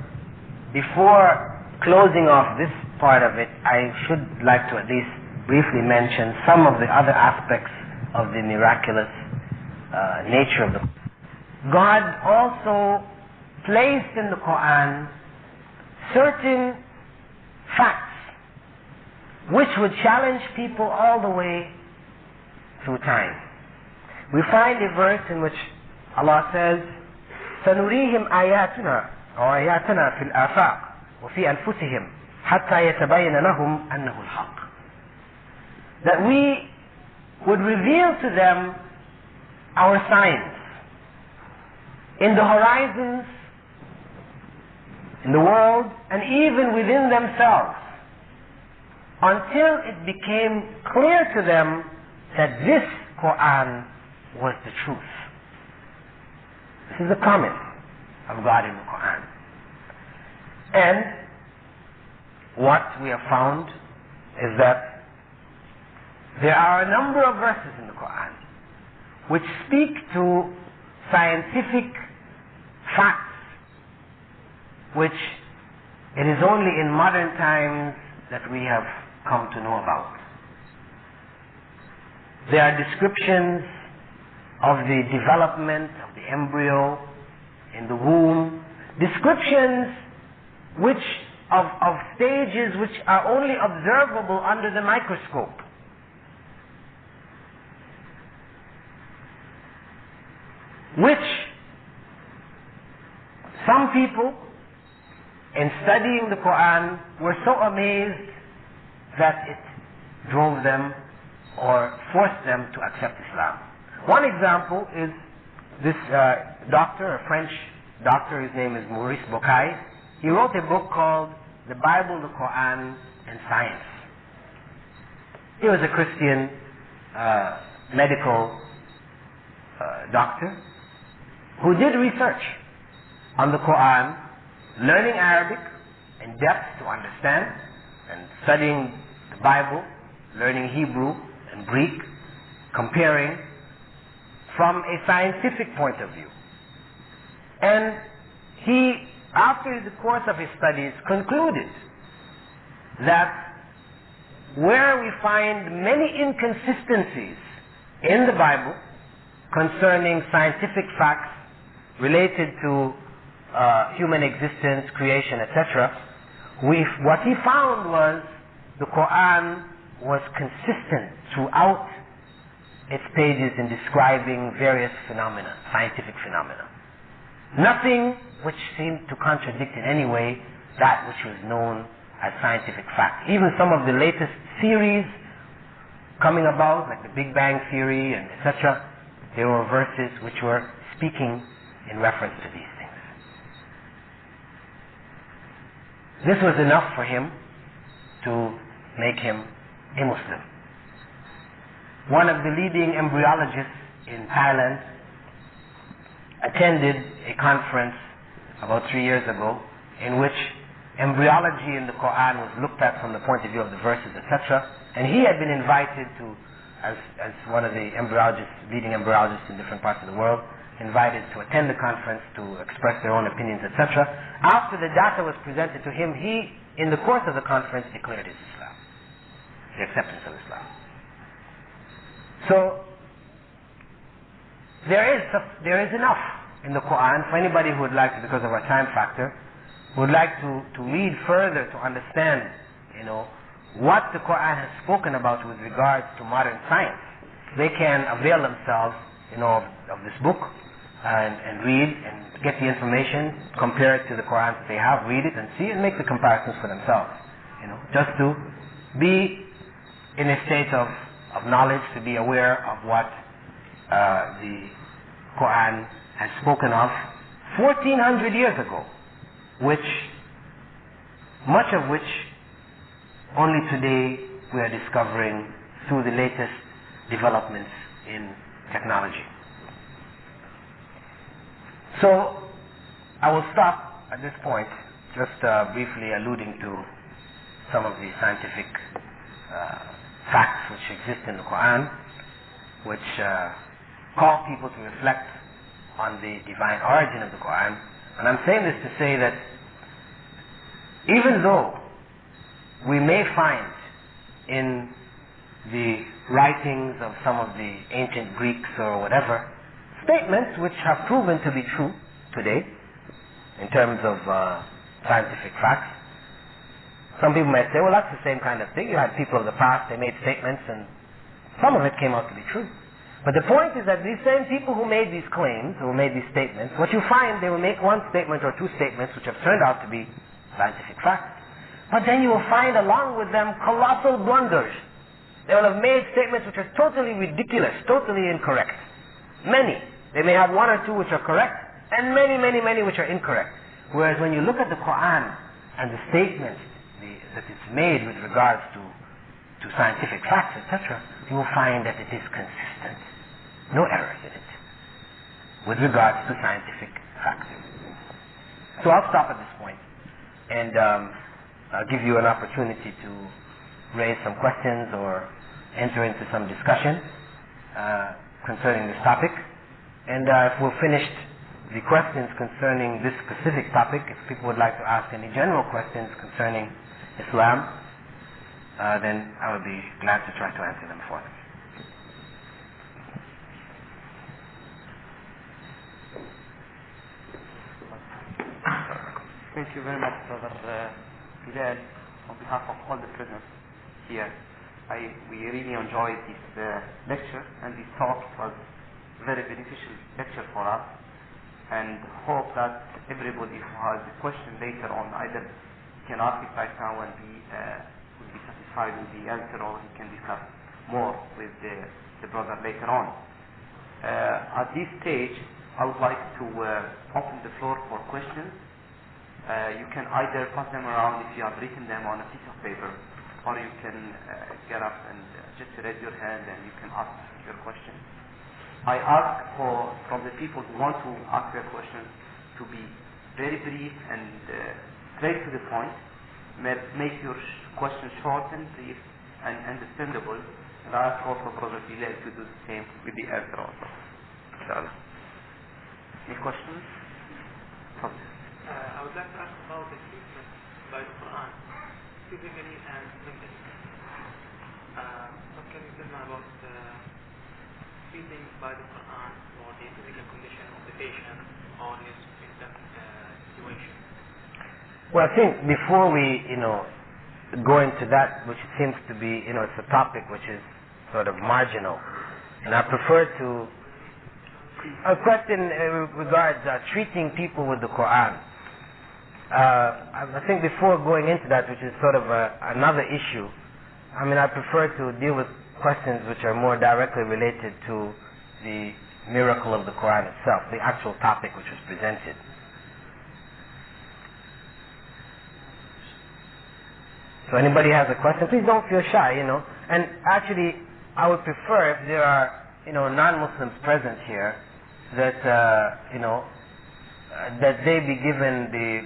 before closing off this part of it, I should like to at least briefly mention some of the other aspects of the miraculous nature of the Qur'an. God also placed in the Qur'an certain facts which would challenge people all the way through time. We find a verse in which Allah says, سَنُرِيهِمْ آيَاتِنَا وَآيَاتِنَا فِي الْآفَاقِ وَفِي أَنفُسِهِمْ حَتَّى يَتَبَيَّنَ لَهُمْ أَنَّهُ الْحَقِّ. That we would reveal to them our signs in the horizons, in the world, and even within themselves, until it became clear to them that this Qur'an was the truth. This is the promise of God in the Qur'an. And what we have found is that there are a number of verses in the Qur'an which speak to scientific facts which it is only in modern times that we have come to know about. There are descriptions of the development of the embryo in the womb, descriptions of stages which are only observable under the microscope. Which some people, in studying the Qur'an, were so amazed that it drove them or forced them to accept Islam. One example is this doctor, a French doctor, his name is Maurice Bucaille. He wrote a book called The Bible, the Qur'an, and Science. He was a Christian medical doctor who did research on the Qur'an, learning Arabic in depth to understand, and studying the Bible, learning Hebrew and Greek, comparing from a scientific point of view. And he, after the course of his studies, concluded that where we find many inconsistencies in the Bible concerning scientific facts related to human existence, creation, etc., what he found was the Qur'an was consistent throughout its pages in describing various phenomena, scientific phenomena. Nothing which seemed to contradict in any way that which was known as scientific fact. Even some of the latest theories coming about, like the Big Bang Theory and etc., there were verses which were speaking in reference to these things. This was enough for him to make him a Muslim. One of the leading embryologists in Thailand attended a conference about 3 years ago in which embryology in the Qur'an was looked at from the point of view of the verses, etc. And he had been invited to, as one of the leading embryologists in different parts of the world, invited to attend the conference to express their own opinions, etc. After the data was presented to him, he, in the course of the conference, declared his Islam, the acceptance of Islam. So, there is enough in the Qur'an for anybody who would like to, because of our time factor, would like to read further to understand, what the Qur'an has spoken about with regards to modern science. They can avail themselves, of this book and read and get the information, compare it to the Qur'an that they have, read it and see and make the comparisons for themselves. Just to be in a state of knowledge, to be aware of what the Qur'an has spoken of 1400 years ago, much of which only today we are discovering through the latest developments in technology. So I will stop at this point, just briefly alluding to some of the scientific facts which exist in the Qur'an, which call people to reflect on the divine origin of the Qur'an. And I'm saying this to say that even though we may find in the writings of some of the ancient Greeks or whatever statements which have proven to be true today in terms of scientific facts, some people might say, well, that's the same kind of thing. You had people of the past, they made statements and some of it came out to be true. But the point is that these same people who made these claims, who made these statements, what you find, they will make one statement or two statements which have turned out to be scientific facts. But then you will find along with them colossal blunders. They will have made statements which are totally ridiculous, totally incorrect. Many. They may have one or two which are correct, and many, many, many which are incorrect. Whereas when you look at the Qur'an and the statements that it's made with regards to scientific facts, etc., you will find that it is consistent. No errors in it with regards to scientific facts. So I'll stop at this point and I'll give you an opportunity to raise some questions or enter into some discussion concerning this topic. And if we've finished the questions concerning this specific topic, if people would like to ask any general questions concerning Islam, then I would be glad to try to answer them for them. Thank you very much, Brother Bilāl, on behalf of all the present here. We really enjoyed this lecture and this talk. It was a very beneficial lecture for us. and hope that everybody who has a question later on either can ask it right now and will be satisfied with the answer, or he can discuss more with the brother later on. At this stage, I would like to open the floor for questions. You can either pass them around if you have written them on a piece of paper, or you can get up and just raise your hand and you can ask your question. I ask from the people who want to ask their questions to be very brief and straight to the point. Make your question short and brief and understandable. And I ask also Brother Bilāl to do the same with the answer also. Inshallah. Any questions? I would like to ask about the treatment by the Qur'an, physically and mentally. What can you tell me about treating by the Qur'an or the physical condition of the patient or his in that situation? Well, I think before we, go into that, which seems to be, it's a topic which is sort of marginal, and I prefer to a question regards treating people with the Qur'an. I think before going into that, which is sort of another issue, I prefer to deal with questions which are more directly related to the miracle of the Qur'an itself, the actual topic which was presented. So anybody has a question, please don't feel shy, And actually, I would prefer if there are, non-Muslims present here, that, that they be given the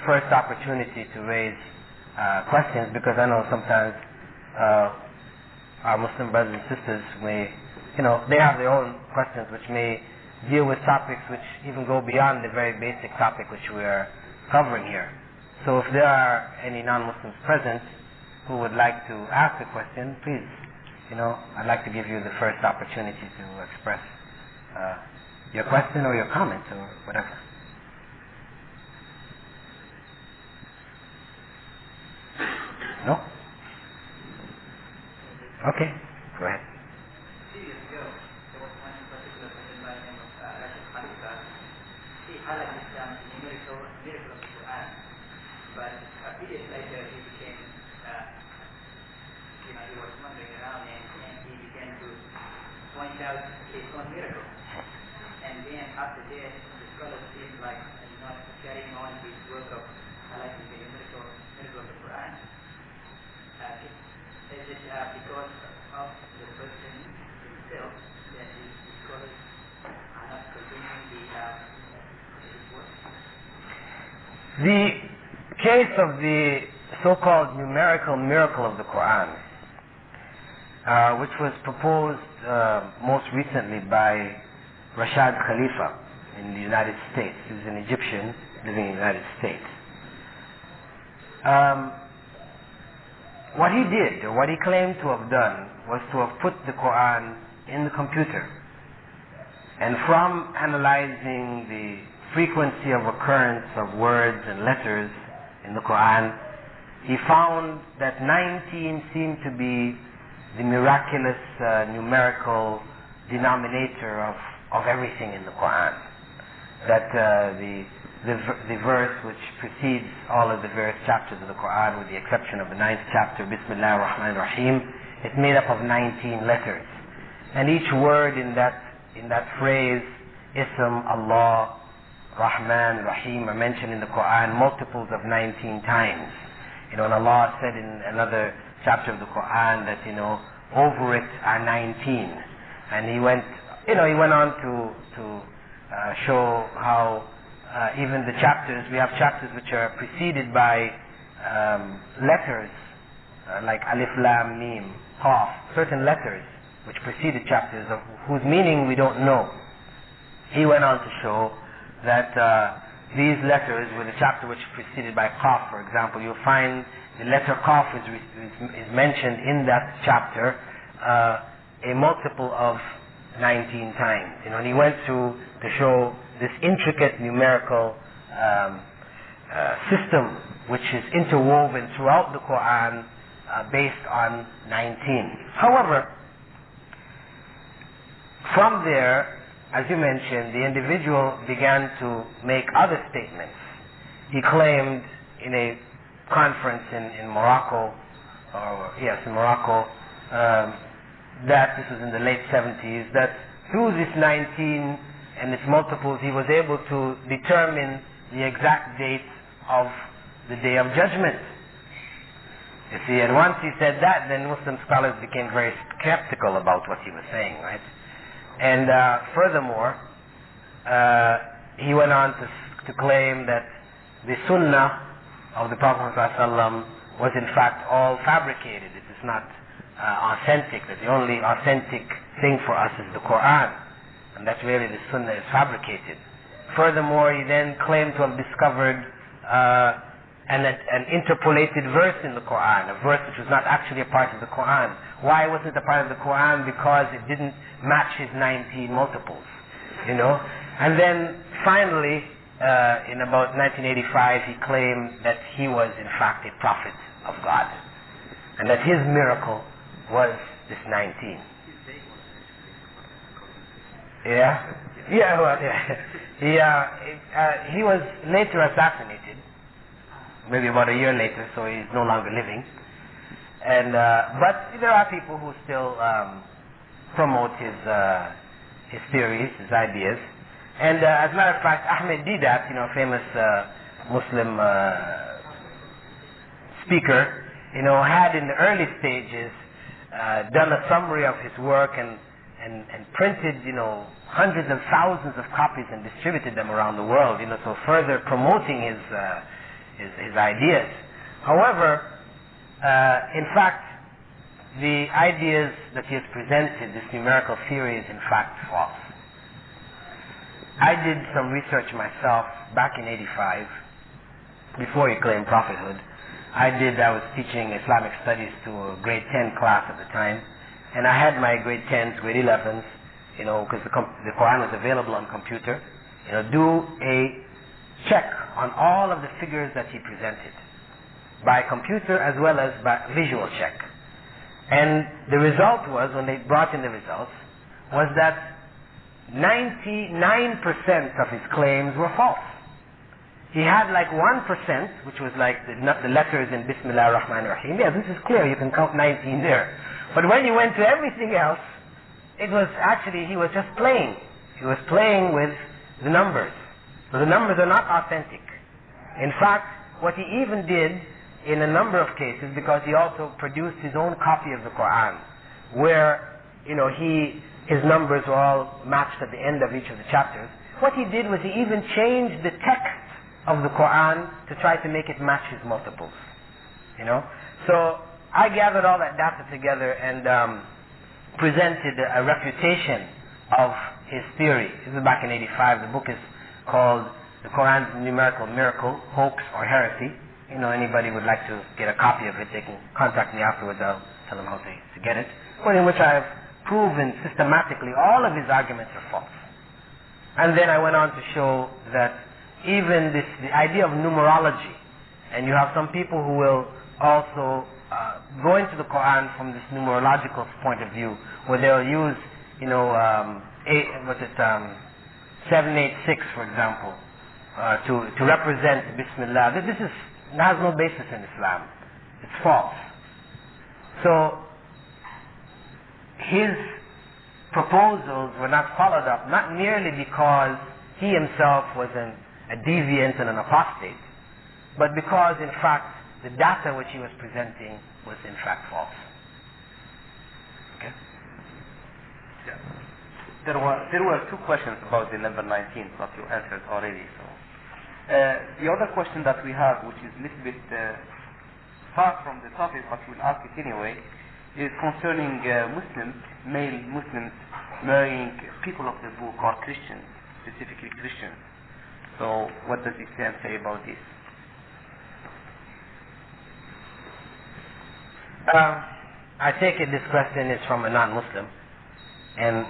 first opportunity to raise questions, because I know sometimes our Muslim brothers and sisters may, they have their own questions which may deal with topics which even go beyond the very basic topic which we are covering here. So if there are any non-Muslims present who would like to ask a question, please, I'd like to give you the first opportunity to express your question or your comment or whatever. No? Okay, go ahead. He highlighted the miracle of the Qur'an, but a few years later he became, he was wandering around and he began to point out his own miracle. And then after that, the scholars seem like not carrying on his work of highlighting the miracle of the Qur'an. Is it because of the person himself that the scholars are not continuing his work? The case of the so-called numerical miracle of the Qur'an, which was proposed most recently by Rashad Khalifa in the United States. He was an Egyptian living in the United States. What he did, or what he claimed to have done, was to have put the Qur'an in the computer. And from analyzing the frequency of occurrence of words and letters in the Qur'an, he found that 19 seemed to be the miraculous numerical denominator of everything in the Qur'an. That the verse which precedes all of the various chapters of the Qur'an, with the exception of the 9th chapter, Bismillah ar-Rahman ar-Rahim, it's made up of 19 letters. And each word in that phrase, Ism, Allah, Rahman, Rahim, are mentioned in the Qur'an multiples of 19 times. And Allah said in another chapter of the Qur'an that, over it are 19. And he went on to show how even the chapters, we have chapters which are preceded by letters, like Alif, Lam, Mim, Qaf, certain letters which preceded chapters of whose meaning we don't know. He went on to show that these letters, with the chapter which preceded by Qaf, for example, you'll find the letter Qaf is mentioned in that chapter a multiple of 19 times. And he went to show this intricate numerical system which is interwoven throughout the Qur'an based on 19. However, from there, as you mentioned, the individual began to make other statements. He claimed in a conference in Morocco, in Morocco, that this was in the late 70s, that through this 19 and its multiples, he was able to determine the exact date of the Day of Judgment. You see, and once he said that, then Muslim scholars became very skeptical about what he was saying, right? And furthermore, he went on to claim that the Sunnah of the Prophet ﷺ was in fact all fabricated. It is not authentic, that the only authentic thing for us is the Qur'an, and that really the Sunnah is fabricated. Furthermore, he then claimed to have discovered an interpolated verse in the Qur'an, a verse which was not actually a part of the Qur'an. Why wasn't it a part of the Qur'an? Because it didn't match his 19 multiples, you know. And then finally, in about 1985, he claimed that he was in fact a prophet of God, and that his miracle was this 19. He was later assassinated, maybe about a year later, so he's no longer living. And but there are people who still promote his theories, his ideas. And as a matter of fact, Ahmed Didat, you know, famous Muslim speaker, you know, had in the early stages done a summary of his work and printed, you know, hundreds and thousands of copies and distributed them around the world, you know, so further promoting his ideas. However, in fact, the ideas that he has presented, this numerical theory, is in fact false. I did some research myself back in '85, before he claimed prophethood. I was teaching Islamic studies to a grade 10 class at the time, and I had my grade 10s, grade 11s, you know, because the Qur'an was available on computer, you know, do a check on all of the figures that he presented, by computer as well as by visual check. And the result was, when they brought in the results, was that 99% of his claims were false. He had like 1%, which was like the letters in Bismillah ar-Rahman ar-Rahim. Yeah, this is clear, you can count 19 there. But when you went to everything else, it was actually, he was just playing. He was playing with the numbers. So the numbers are not authentic. In fact, what he even did in a number of cases, because he also produced his own copy of the Qur'an, where, you know, his numbers were all matched at the end of each of the chapters. What he did was he even changed the text of the Qur'an to try to make it match his multiples, you know. So I gathered all that data together and presented a refutation of his theory. This is back in '85. The book is called The Qur'an's Numerical Miracle, Hoax or Heresy. You know, anybody would like to get a copy of it, they can contact me afterwards. I'll tell them how to get it. But in which I have proven systematically all of his arguments are false. And then I went on to show that even the idea of numerology, and you have some people who will also go into the Qur'an from this numerological point of view, where they'll use, you know, 786, for example, to represent Bismillah. This has no basis in Islam. It's false. So his proposals were not followed up, not merely because he himself was a deviant and an apostate, but because, in fact, the data which he was presenting was in fact false. Okay? Yeah. There were two questions about the number 19 that you answered already. So the other question that we have, which is a little bit far from the topic, but we'll ask it anyway, is concerning male Muslims marrying people of the book or Christians, specifically Christians. So what does Islam say about this? I take it this question is from a non-Muslim, and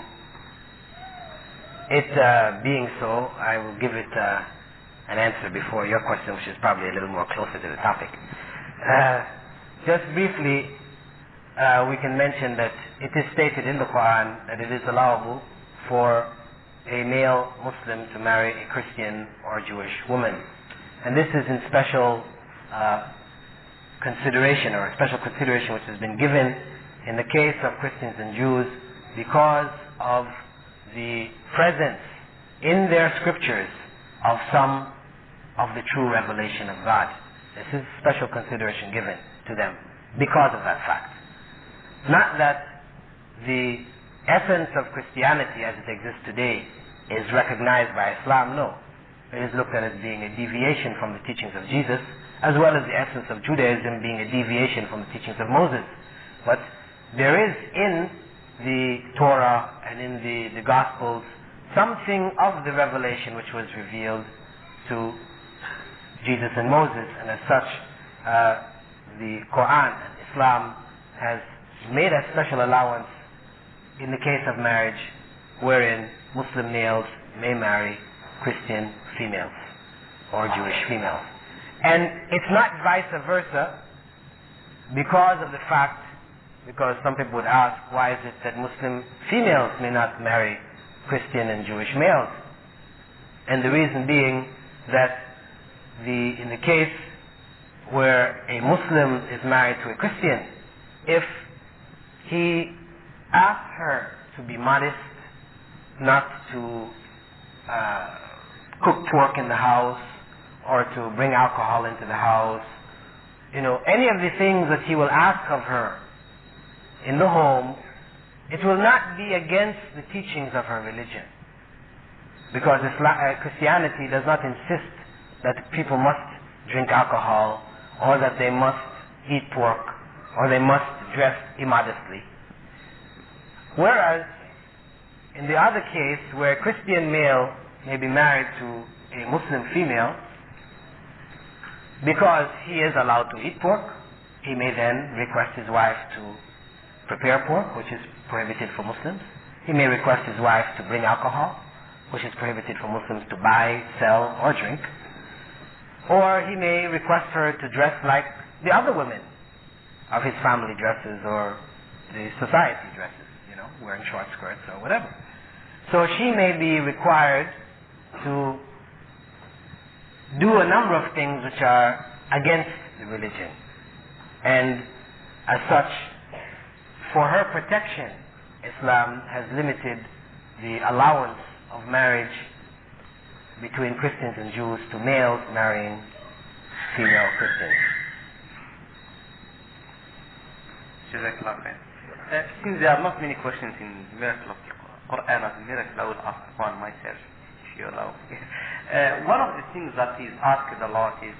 it being so, I will give it an answer before your question, which is probably a little more closer to the topic. Just briefly, we can mention that it is stated in the Qur'an that it is allowable for a male Muslim to marry a Christian or Jewish woman. And this is in special consideration, or a special consideration which has been given in the case of Christians and Jews because of the presence in their scriptures of some of the true revelation of God. This is special consideration given to them because of that fact. Not that the essence of Christianity as it exists today is recognized by Islam, no. It is looked at as being a deviation from the teachings of Jesus, as well as the essence of Judaism being a deviation from the teachings of Moses. But there is in the Torah and in the Gospels something of the revelation which was revealed to Jesus and Moses, and as such the Qur'an and Islam has made a special allowance in the case of marriage wherein Muslim males may marry Christian females or Jewish females. And it's not vice versa because of the fact, because some people would ask, why is it that Muslim females may not marry Christian and Jewish males? And the reason being that in the case where a Muslim is married to a Christian, if he asks her to be modest, not to cook pork in the house or to bring alcohol into the house, any of the things that he will ask of her in the home, it will not be against the teachings of her religion. Because Christianity does not insist that people must drink alcohol, or that they must eat pork, or they must dress immodestly. Whereas, in the other case, where a Christian male may be married to a Muslim female, because he is allowed to eat pork, he may then request his wife to prepare pork, which is prohibited for Muslims. He may request his wife to bring alcohol, which is prohibited for Muslims to buy, sell, or drink. Or he may request her to dress like the other women of his family dresses or the society dresses, wearing short skirts or whatever. So she may be required to do a number of things which are against the religion. And as such, for her protection, Islam has limited the allowance of marriage between Christians and Jews to males marrying female Christians. Since there are not many questions in the miracle of the Qur'an as a miracle, I will ask one myself, if you allow. One of the things that is asked a lot is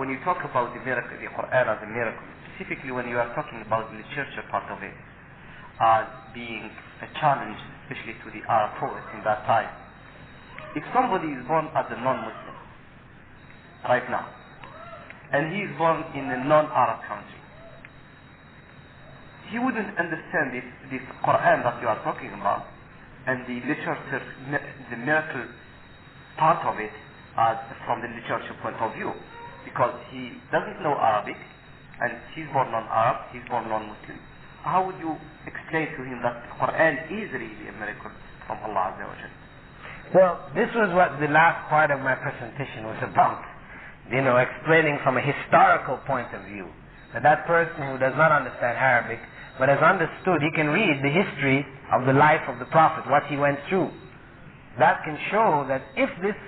when you talk about the miracle, the Qur'an as a miracle, specifically when you are talking about the literature part of it, as being a challenge, especially to the Arab poets in that time. If somebody is born as a non-Muslim right now, and he is born in a non-Arab country, he wouldn't understand this Qur'an that you are talking about and the literature, the miracle part of it as from the literature point of view, because he doesn't know Arabic and he's born non-Arab, he's born non-Muslim. How would you explain to him that the Qur'an is really a miracle from Allah Azza wa Jalla? Well, this was what the last part of my presentation was about. Explaining from a historical point of view that person who does not understand Arabic but has understood, he can read the history of the life of the Prophet, what he went through. That can show that if this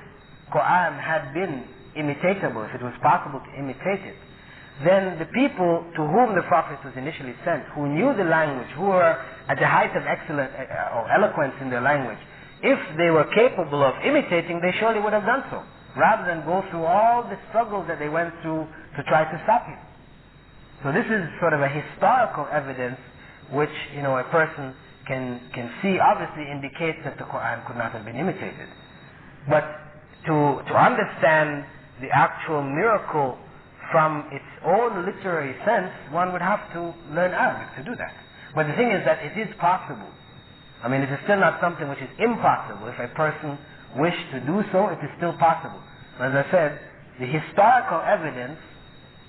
Qur'an had been imitatable, if it was possible to imitate it, then the people to whom the Prophet was initially sent, who knew the language, who were at the height of excellence or eloquence in their language, if they were capable of imitating, they surely would have done so, rather than go through all the struggles that they went through to try to stop him. So this is sort of a historical evidence which, a person can see obviously indicates that the Qur'an could not have been imitated. But to understand the actual miracle from its own literary sense, one would have to learn Arabic to do that. But the thing is that it is possible. I mean, it is still not something which is impossible. If a person wished to do so, it is still possible. As I said, the historical evidence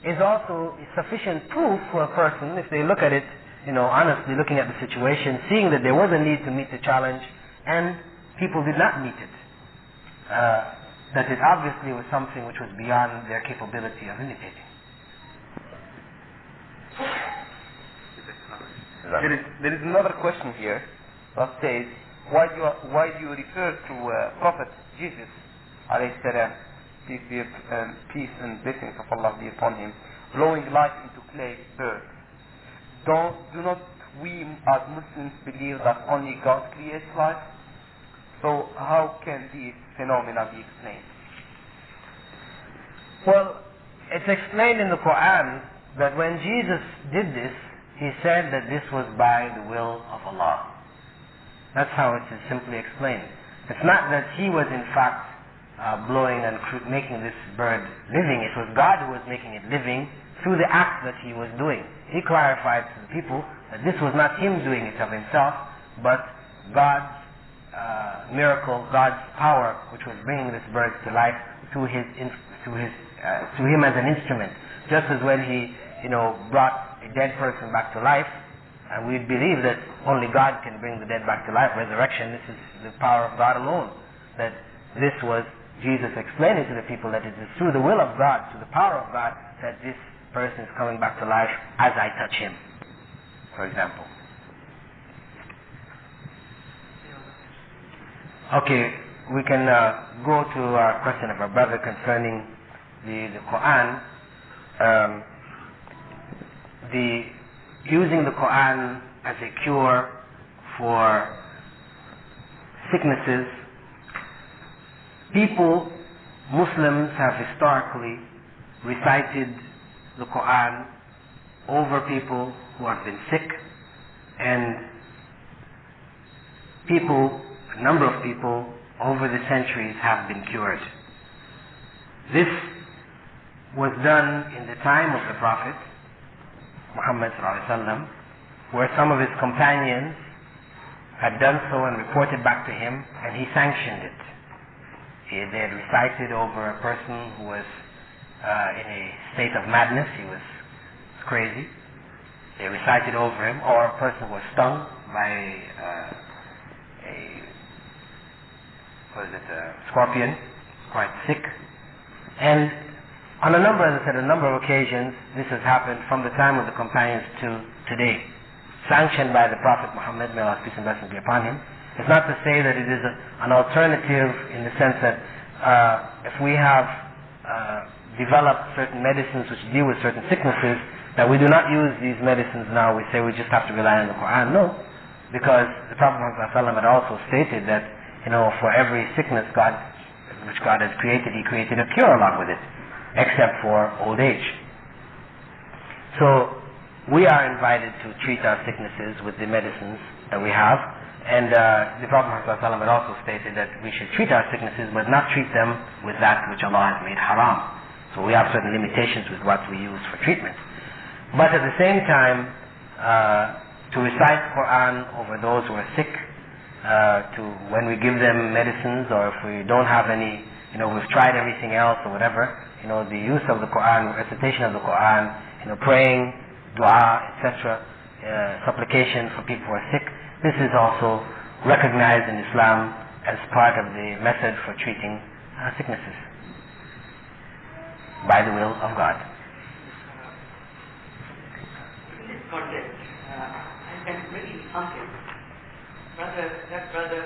is also sufficient proof for a person, if they look at it, honestly looking at the situation, seeing that there was a need to meet the challenge, and people did not meet it. That it obviously was something which was beyond their capability of imitating. There is another question here that says, why do you refer to Prophet Jesus, alayhi salam, peace and blessings of Allah be upon him, blowing life into clay birds? Do not we as Muslims believe that only God creates life? So how can these phenomena be explained? Well, it's explained in the Qur'an that when Jesus did this, he said that this was by the will of Allah. That's how it is simply explained. It's not that he was in fact blowing and making this bird living. It was God who was making it living through the act that he was doing. He clarified to the people that this was not him doing it of himself, but God's miracle, God's power, which was bringing this bird to life through him as an instrument. Just as when he, brought a dead person back to life, and we believe that only God can bring the dead back to life. Resurrection, this is the power of God alone. That this was Jesus explaining to the people that it is through the will of God, through the power of God, that this person is coming back to life as I touch him, for example. Okay, we can go to our question of our brother concerning the Qur'an. Using the Qur'an as a cure for sicknesses. Muslims have historically recited the Qur'an over people who have been sick, and a number of people over the centuries have been cured. This was done in the time of the Prophet Muhammad ﷺ, where some of his companions had done so and reported back to him, and he sanctioned it. They had recited over a person who was in a state of madness. He was crazy. They recited over him, or a person who was stung by a scorpion, quite sick. And on a number of occasions, this has happened from the time of the companions to today, sanctioned by the Prophet Muhammad, may Allah's peace and blessings be upon him. It's not to say that it is an alternative in the sense that if we have developed certain medicines which deal with certain sicknesses, that we do not use these medicines now. We say we just have to rely on the Qur'an. No, because the Prophet Muhammad had also stated that for every sickness which God has created, He created a cure along with it, except for old age. So we are invited to treat our sicknesses with the medicines that we have, and the Prophet ﷺ had also stated that we should treat our sicknesses but not treat them with that which Allah has made haram. So we have certain limitations with what we use for treatment. But at the same time, to recite Qur'an over those who are sick, when we give them medicines, or if we don't have any, we've tried everything else or whatever, the use of the Qur'an, recitation of the Qur'an, praying, dua, etc., supplication for people who are sick, this is also recognized in Islam as part of the method for treating sicknesses by the will of God. In this context, I can mention something. That brother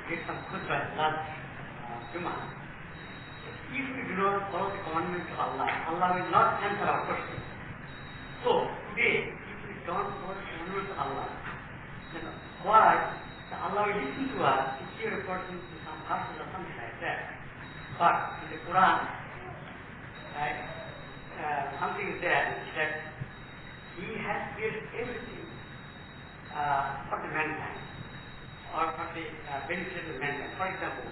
did some khutbah last Jummah. If we do not follow the commandments of Allah, Allah will not answer our question. So, today, if we don't follow the commandments of Allah, then why Allah will listen to us to cure a person to some passes or something like that. But in the Qur'an, something is there that He has created everything for the mankind, or for the benefit of mankind. For example,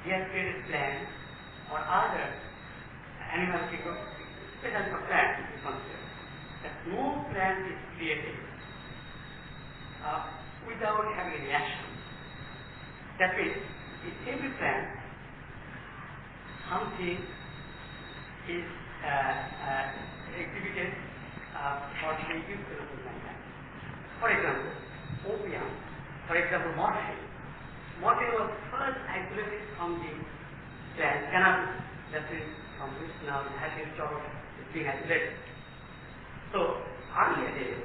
He has created plants or other animal kingdom, especially for plants, it is considered that no plant is created without having any action. That means, in every plant, something is exhibited for the use of mankind. For example, opium For example, morphine. Morphine was first isolated from the plant cannabis, that is from which now the happy stock is being isolated. So earlier days,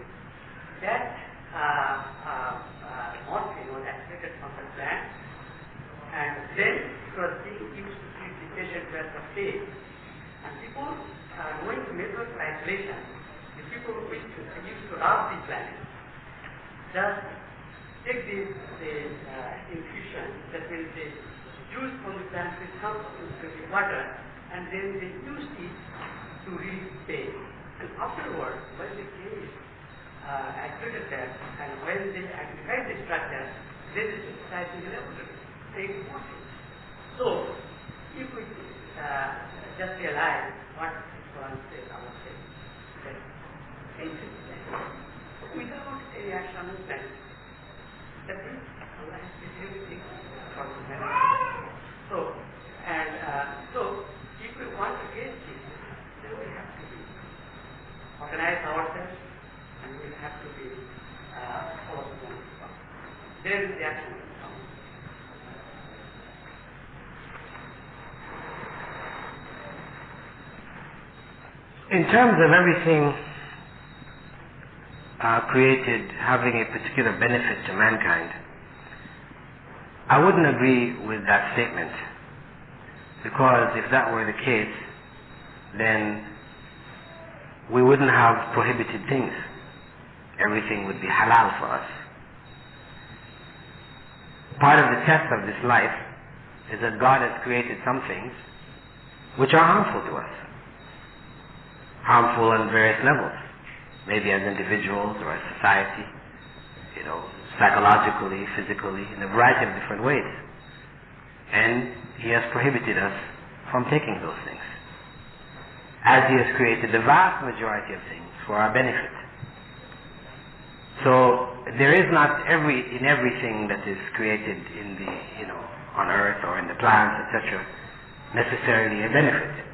that morphine was isolated from the plant, and then it was being used to treat the patient who had sustained. And people going to method of isolation, the people which used to rob the plant, just take the infusion, that means the juice from the plant with some into the water, and then they used it to relieve pain. And afterwards, when they changed, activated that, and when they activated the structure, then they synthesized in the laboratory. Take morphine. So, if we just realize what Qur'an says, Allah says, that without any action movement, that means Allah has did everything for the man. So, if we want to get Jesus, then we have to organize ourselves, and we have to be forceful. Then the action will come. In terms of everything created having a particular benefit to mankind, I wouldn't agree with that statement, because if that were the case, then we wouldn't have prohibited things. Everything would be halal for us. Part of the test of this life is that God has created some things which are harmful to us. Harmful on various levels, maybe as individuals or as society, psychologically, physically, in a variety of different ways. And He has prohibited us from taking those things, as He has created the vast majority of things for our benefit. So there is not in everything that is created in the, on earth or in the plants, etc., necessarily a benefit.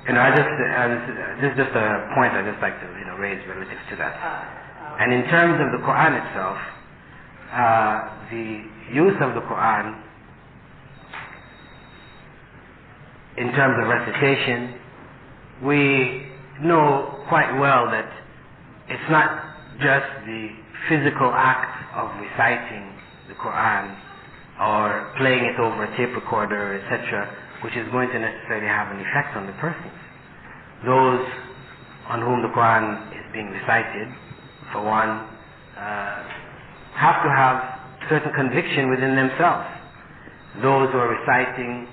This is just a point I just like to raise relative to that. And in terms of the Qur'an itself, the use of the Qur'an in terms of recitation, we know quite well that it's not just the physical act of reciting the Qur'an or playing it over a tape recorder, etc., which is going to necessarily have an effect on the persons. Those on whom the Qur'an is being recited, for one, have to have certain conviction within themselves. Those who are reciting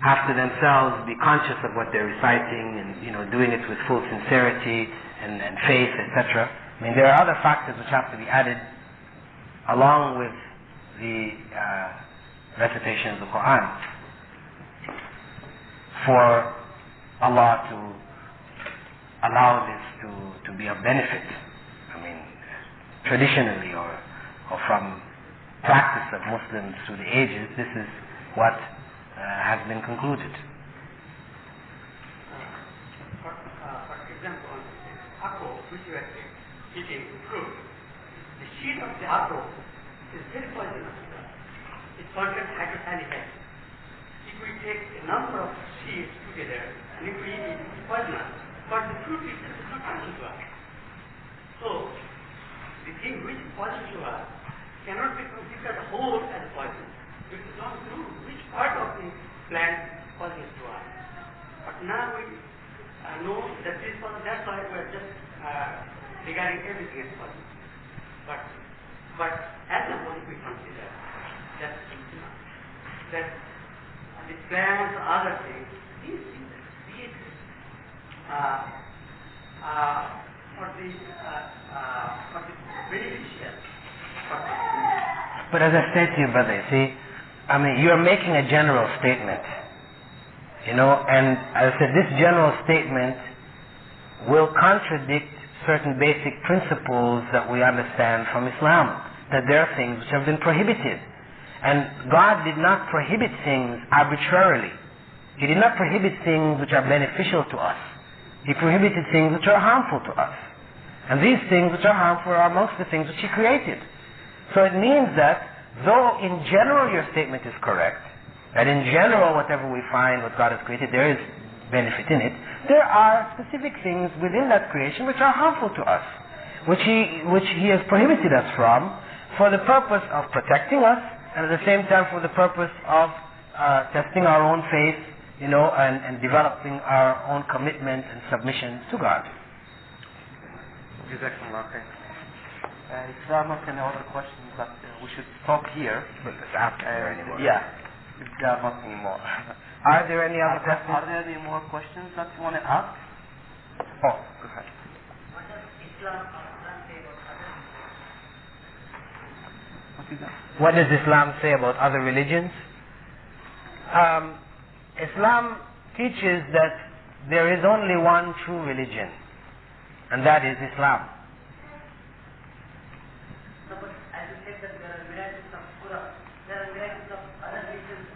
have to themselves be conscious of what they're reciting and doing it with full sincerity and faith, etc. I mean, there are other factors which have to be added along with the recitation of the Qur'an for Allah to allow this to be of benefit. I mean, traditionally or from practice of Muslims through the ages, this is what has been concluded. For example, apple, which you are eating fruit, the seed of the apple is very poisonous. It contains hydrocyanuric acid. If we take a number of seeds together and if we eat it, it's poisonous. But the fruit is not poison to us. So, the thing which is poison to us cannot be considered whole as a poison. We do not know which part of the plant poisons to us. But now we know that this poison, that's why we are just regarding everything as poison. But as a whole, we consider that the plants or other things, these things for the beneficial. But as I said to you, brother, see, I mean, you're making a general statement, and as I said, this general statement will contradict certain basic principles that we understand from Islam, that there are things which have been prohibited. And God did not prohibit things arbitrarily. He did not prohibit things which are beneficial to us. He prohibited things which are harmful to us. And these things which are harmful are amongst the things which He created. So it means that though in general your statement is correct, that in general whatever we find, what God has created, there is benefit in it, there are specific things within that creation which are harmful to us, which He has prohibited us from for the purpose of protecting us, and at the same time for the purpose of testing our own faith, and developing our own commitment and submission to God. Jazakumullah khair. If there are not any other questions, that we should stop here. But it's after anymore. Yeah, if there are not any more. Are there any other questions? Are there any more questions that you want to ask? Oh, go ahead. What does Islam say about other? What is that? What does Islam say about other religions? Islam teaches that there is only one true religion, and that is Islam. No, but as you said that there are miracles of Qur'an, there are miracles of other religions,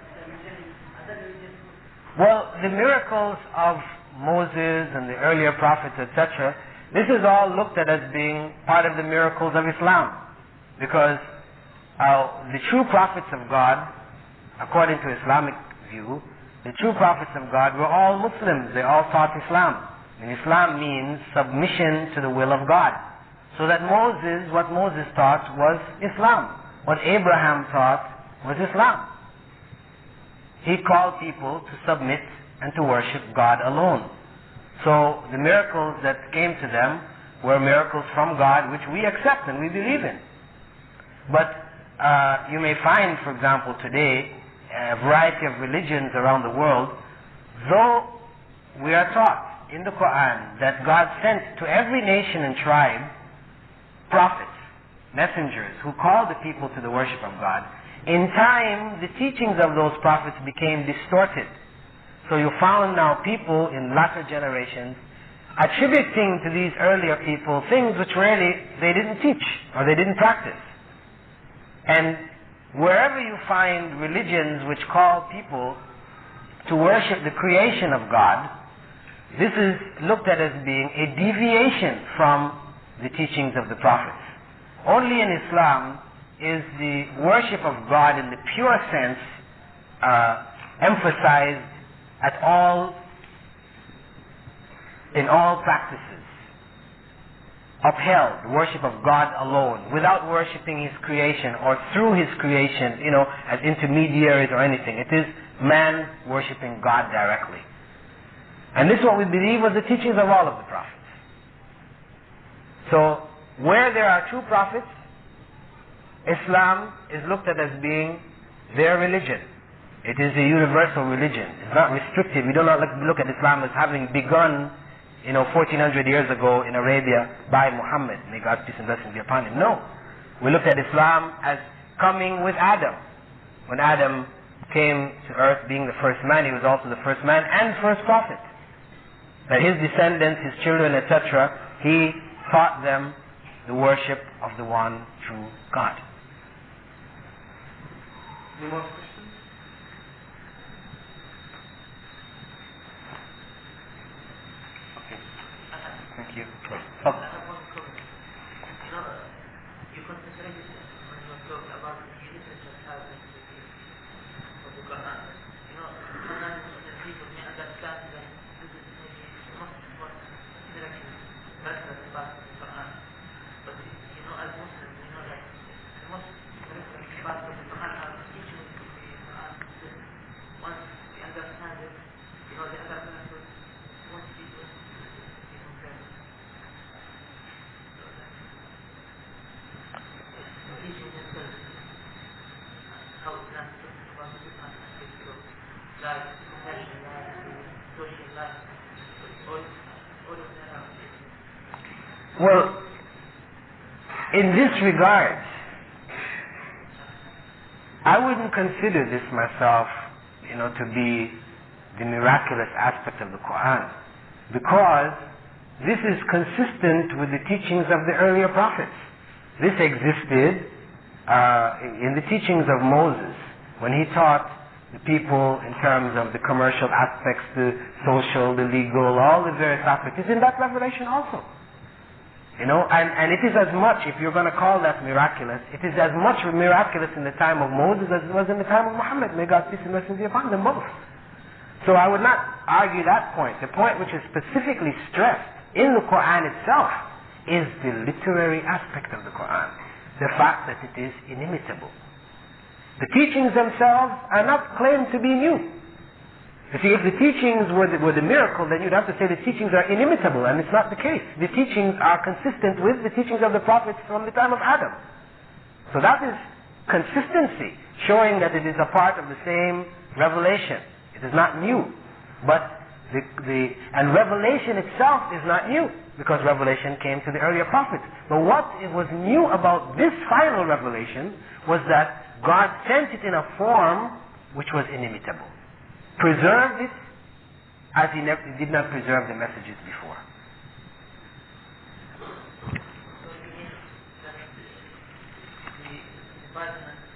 Well, the miracles of Moses and the earlier prophets, etc., this is all looked at as being part of the miracles of Islam, because the true prophets of God, according to Islamic view, the true prophets of God were all Muslims. They all taught Islam. And Islam means submission to the will of God. So that what Moses taught was Islam. What Abraham taught was Islam. He called people to submit and to worship God alone. So the miracles that came to them were miracles from God which we accept and we believe in. But you may find, for example, today, a variety of religions around the world, though we are taught in the Qur'an that God sent to every nation and tribe prophets, messengers who called the people to the worship of God, in time the teachings of those prophets became distorted. So you found now people in latter generations attributing to these earlier people things which really they didn't teach or they didn't practice. And wherever you find religions which call people to worship the creation of God, this is looked at as being a deviation from the teachings of the prophets. Only in Islam is the worship of God in the pure sense emphasized in all practices. Upheld, the worship of God alone, without worshipping His creation or through His creation, as intermediaries or anything. It is man worshipping God directly. And this is what we believe was the teachings of all of the prophets. So, where there are true prophets, Islam is looked at as being their religion. It is a universal religion. It's not restricted. We do not look at Islam as having begun 1400 years ago in Arabia by Muhammad. May God's peace and blessings be upon him. No. We looked at Islam as coming with Adam. When Adam came to earth being the first man, he was also the first man and first prophet. That his descendants, his children, etc., he taught them the worship of the one true God. Any more questions? Thank you. I have one comment. You concentrated when you talk about the literature side of the Qur'an. Sometimes the people may understand that this is maybe most what directly relevant about the Qur'an. But as Muslims, we know that the most relevant part of the Qur'an are the teachings of the Qur'an. Once we understand it, the other benefits won't be good. Well, in this regard, I wouldn't consider this myself, to be the miraculous aspect of the Qur'an, because this is consistent with the teachings of the earlier prophets. This existed in the teachings of Moses, when he taught the people in terms of the commercial aspects, the social, the legal, all the various aspects. It's in that revelation also. And it is as much, if you're going to call that miraculous, it is as much miraculous in the time of Moses as it was in the time of Muhammad. May God peace and blessings be upon them both. So I would not argue that point. The point which is specifically stressed in the Qur'an itself is the literary aspect of the Qur'an. The fact that it is inimitable. The teachings themselves are not claimed to be new. You see, if the teachings were the miracle, then you'd have to say the teachings are inimitable, and it's not the case. The teachings are consistent with the teachings of the prophets from the time of Adam. So that is consistency, showing that it is a part of the same revelation. It is not new. But and revelation itself is not new, because revelation came to the earlier prophets. But what was new about this final revelation was that God sent it in a form which was inimitable. Preserved it as he did not preserve the messages before. So again, that the Bible and the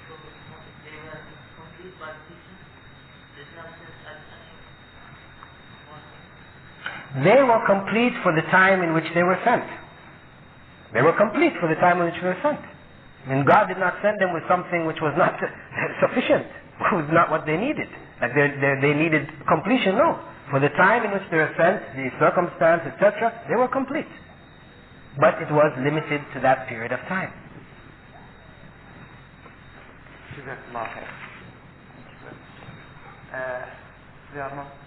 Prophet Moses, they were complete by teaching. There's no sense as any one. They were complete for the time in which they were sent. They were complete for the time in which they were sent. And God did not send them with something which was not sufficient, was not what they needed. Like they needed completion, no. For the time in which they were sent, the circumstance, etc., they were complete. But it was limited to that period of time.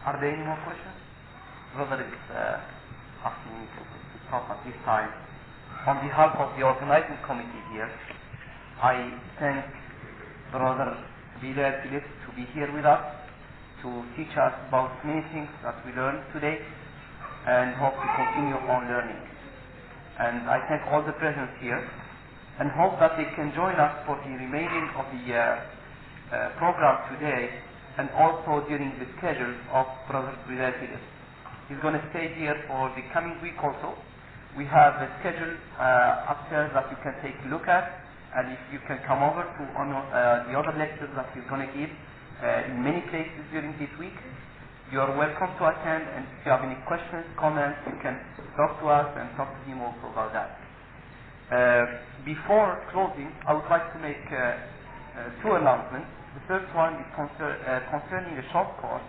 Are there any more questions? Brother is asking me to talk at this time. On behalf of the organizing committee here, I thank Brother Bilāl to be here with us, to teach us about many things that we learned today, and hope to continue on learning. And I thank all the present here, and hope that they can join us for the remaining of the program today, and also during the schedule of Brother Bilāl. He's going to stay here for the coming week also. We have a schedule upstairs that you can take a look at, and if you can come over to the other lectures that he's going to give in many places during this week, you are welcome to attend, and if you have any questions, comments, you can talk to us and talk to him also about that. Before closing, I would like to make two announcements. The first one is concerning a short course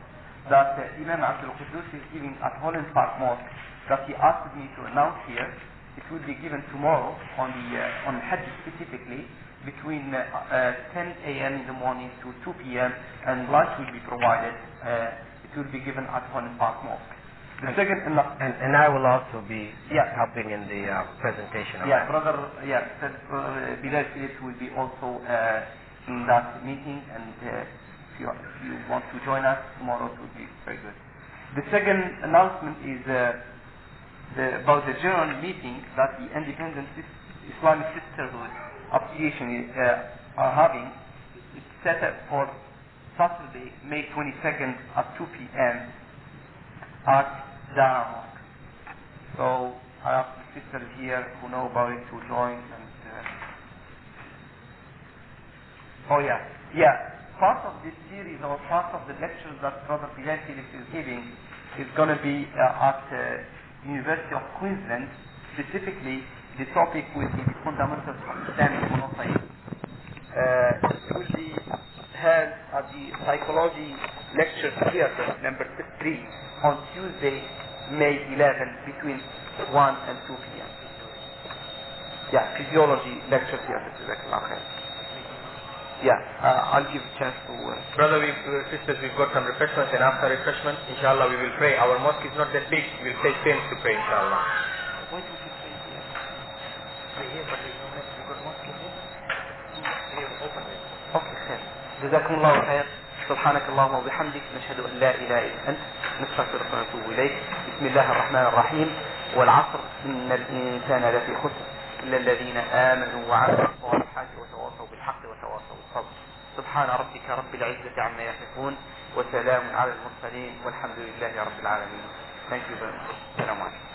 that Imam Abdul Qudus is giving at Holland Park Mosque, that he asked me to announce here. It will be given tomorrow on Hajj specifically, between 10 a.m. in the morning to 2 p.m. and lunch will be provided. It will be given at Holland Park Mosque. The second, and I will also be helping in the presentation. Brother Bilāl will be also in that meeting, and if you want to join us tomorrow, it will be very good. The second announcement is about the general meeting that the Independent Islamic Sisterhood Association are having. It's set up for Saturday, May 22nd at 2 p.m. at Dara Mosque. So I ask the sisters here who know about it to join. And part of this series, or part of the lectures that Brother Bilāl is giving, is going to be at University of Queensland. Specifically, the topic will be the fundamentals of Islamic monotheism. It will be held at the Psychology Lecture Theatre number 3 on Tuesday, May 11, between 1 and 2 p.m. Physiology Lecture Theatre. I'll give a chance to... Sisters, we've got some refreshments, and after refreshment, inshallah, we will pray. Our mosque is not that big. We'll take turns to pray, inshallah. Why don't you pray here? Pray here, but there's no mosque. We've got mosque here. We have opened it. Okay, khair. جزاكم الله خير. سبحانك اللهم وبحمدك نشهد أن لا إله إلا أنت نستغفرك ونتوب إليك. بسم الله الرحمن الرحيم. والعصر إن الإنسان لفي خسر إلا الذين آمنوا وعملوا الصالحات وتواصوا بالحق وتواصوا بالصبر. سبحان ربك رب العزة عما يصفون وسلام على المرسلين والحمد لله رب العالمين. Thank you very much. السلام عليكم.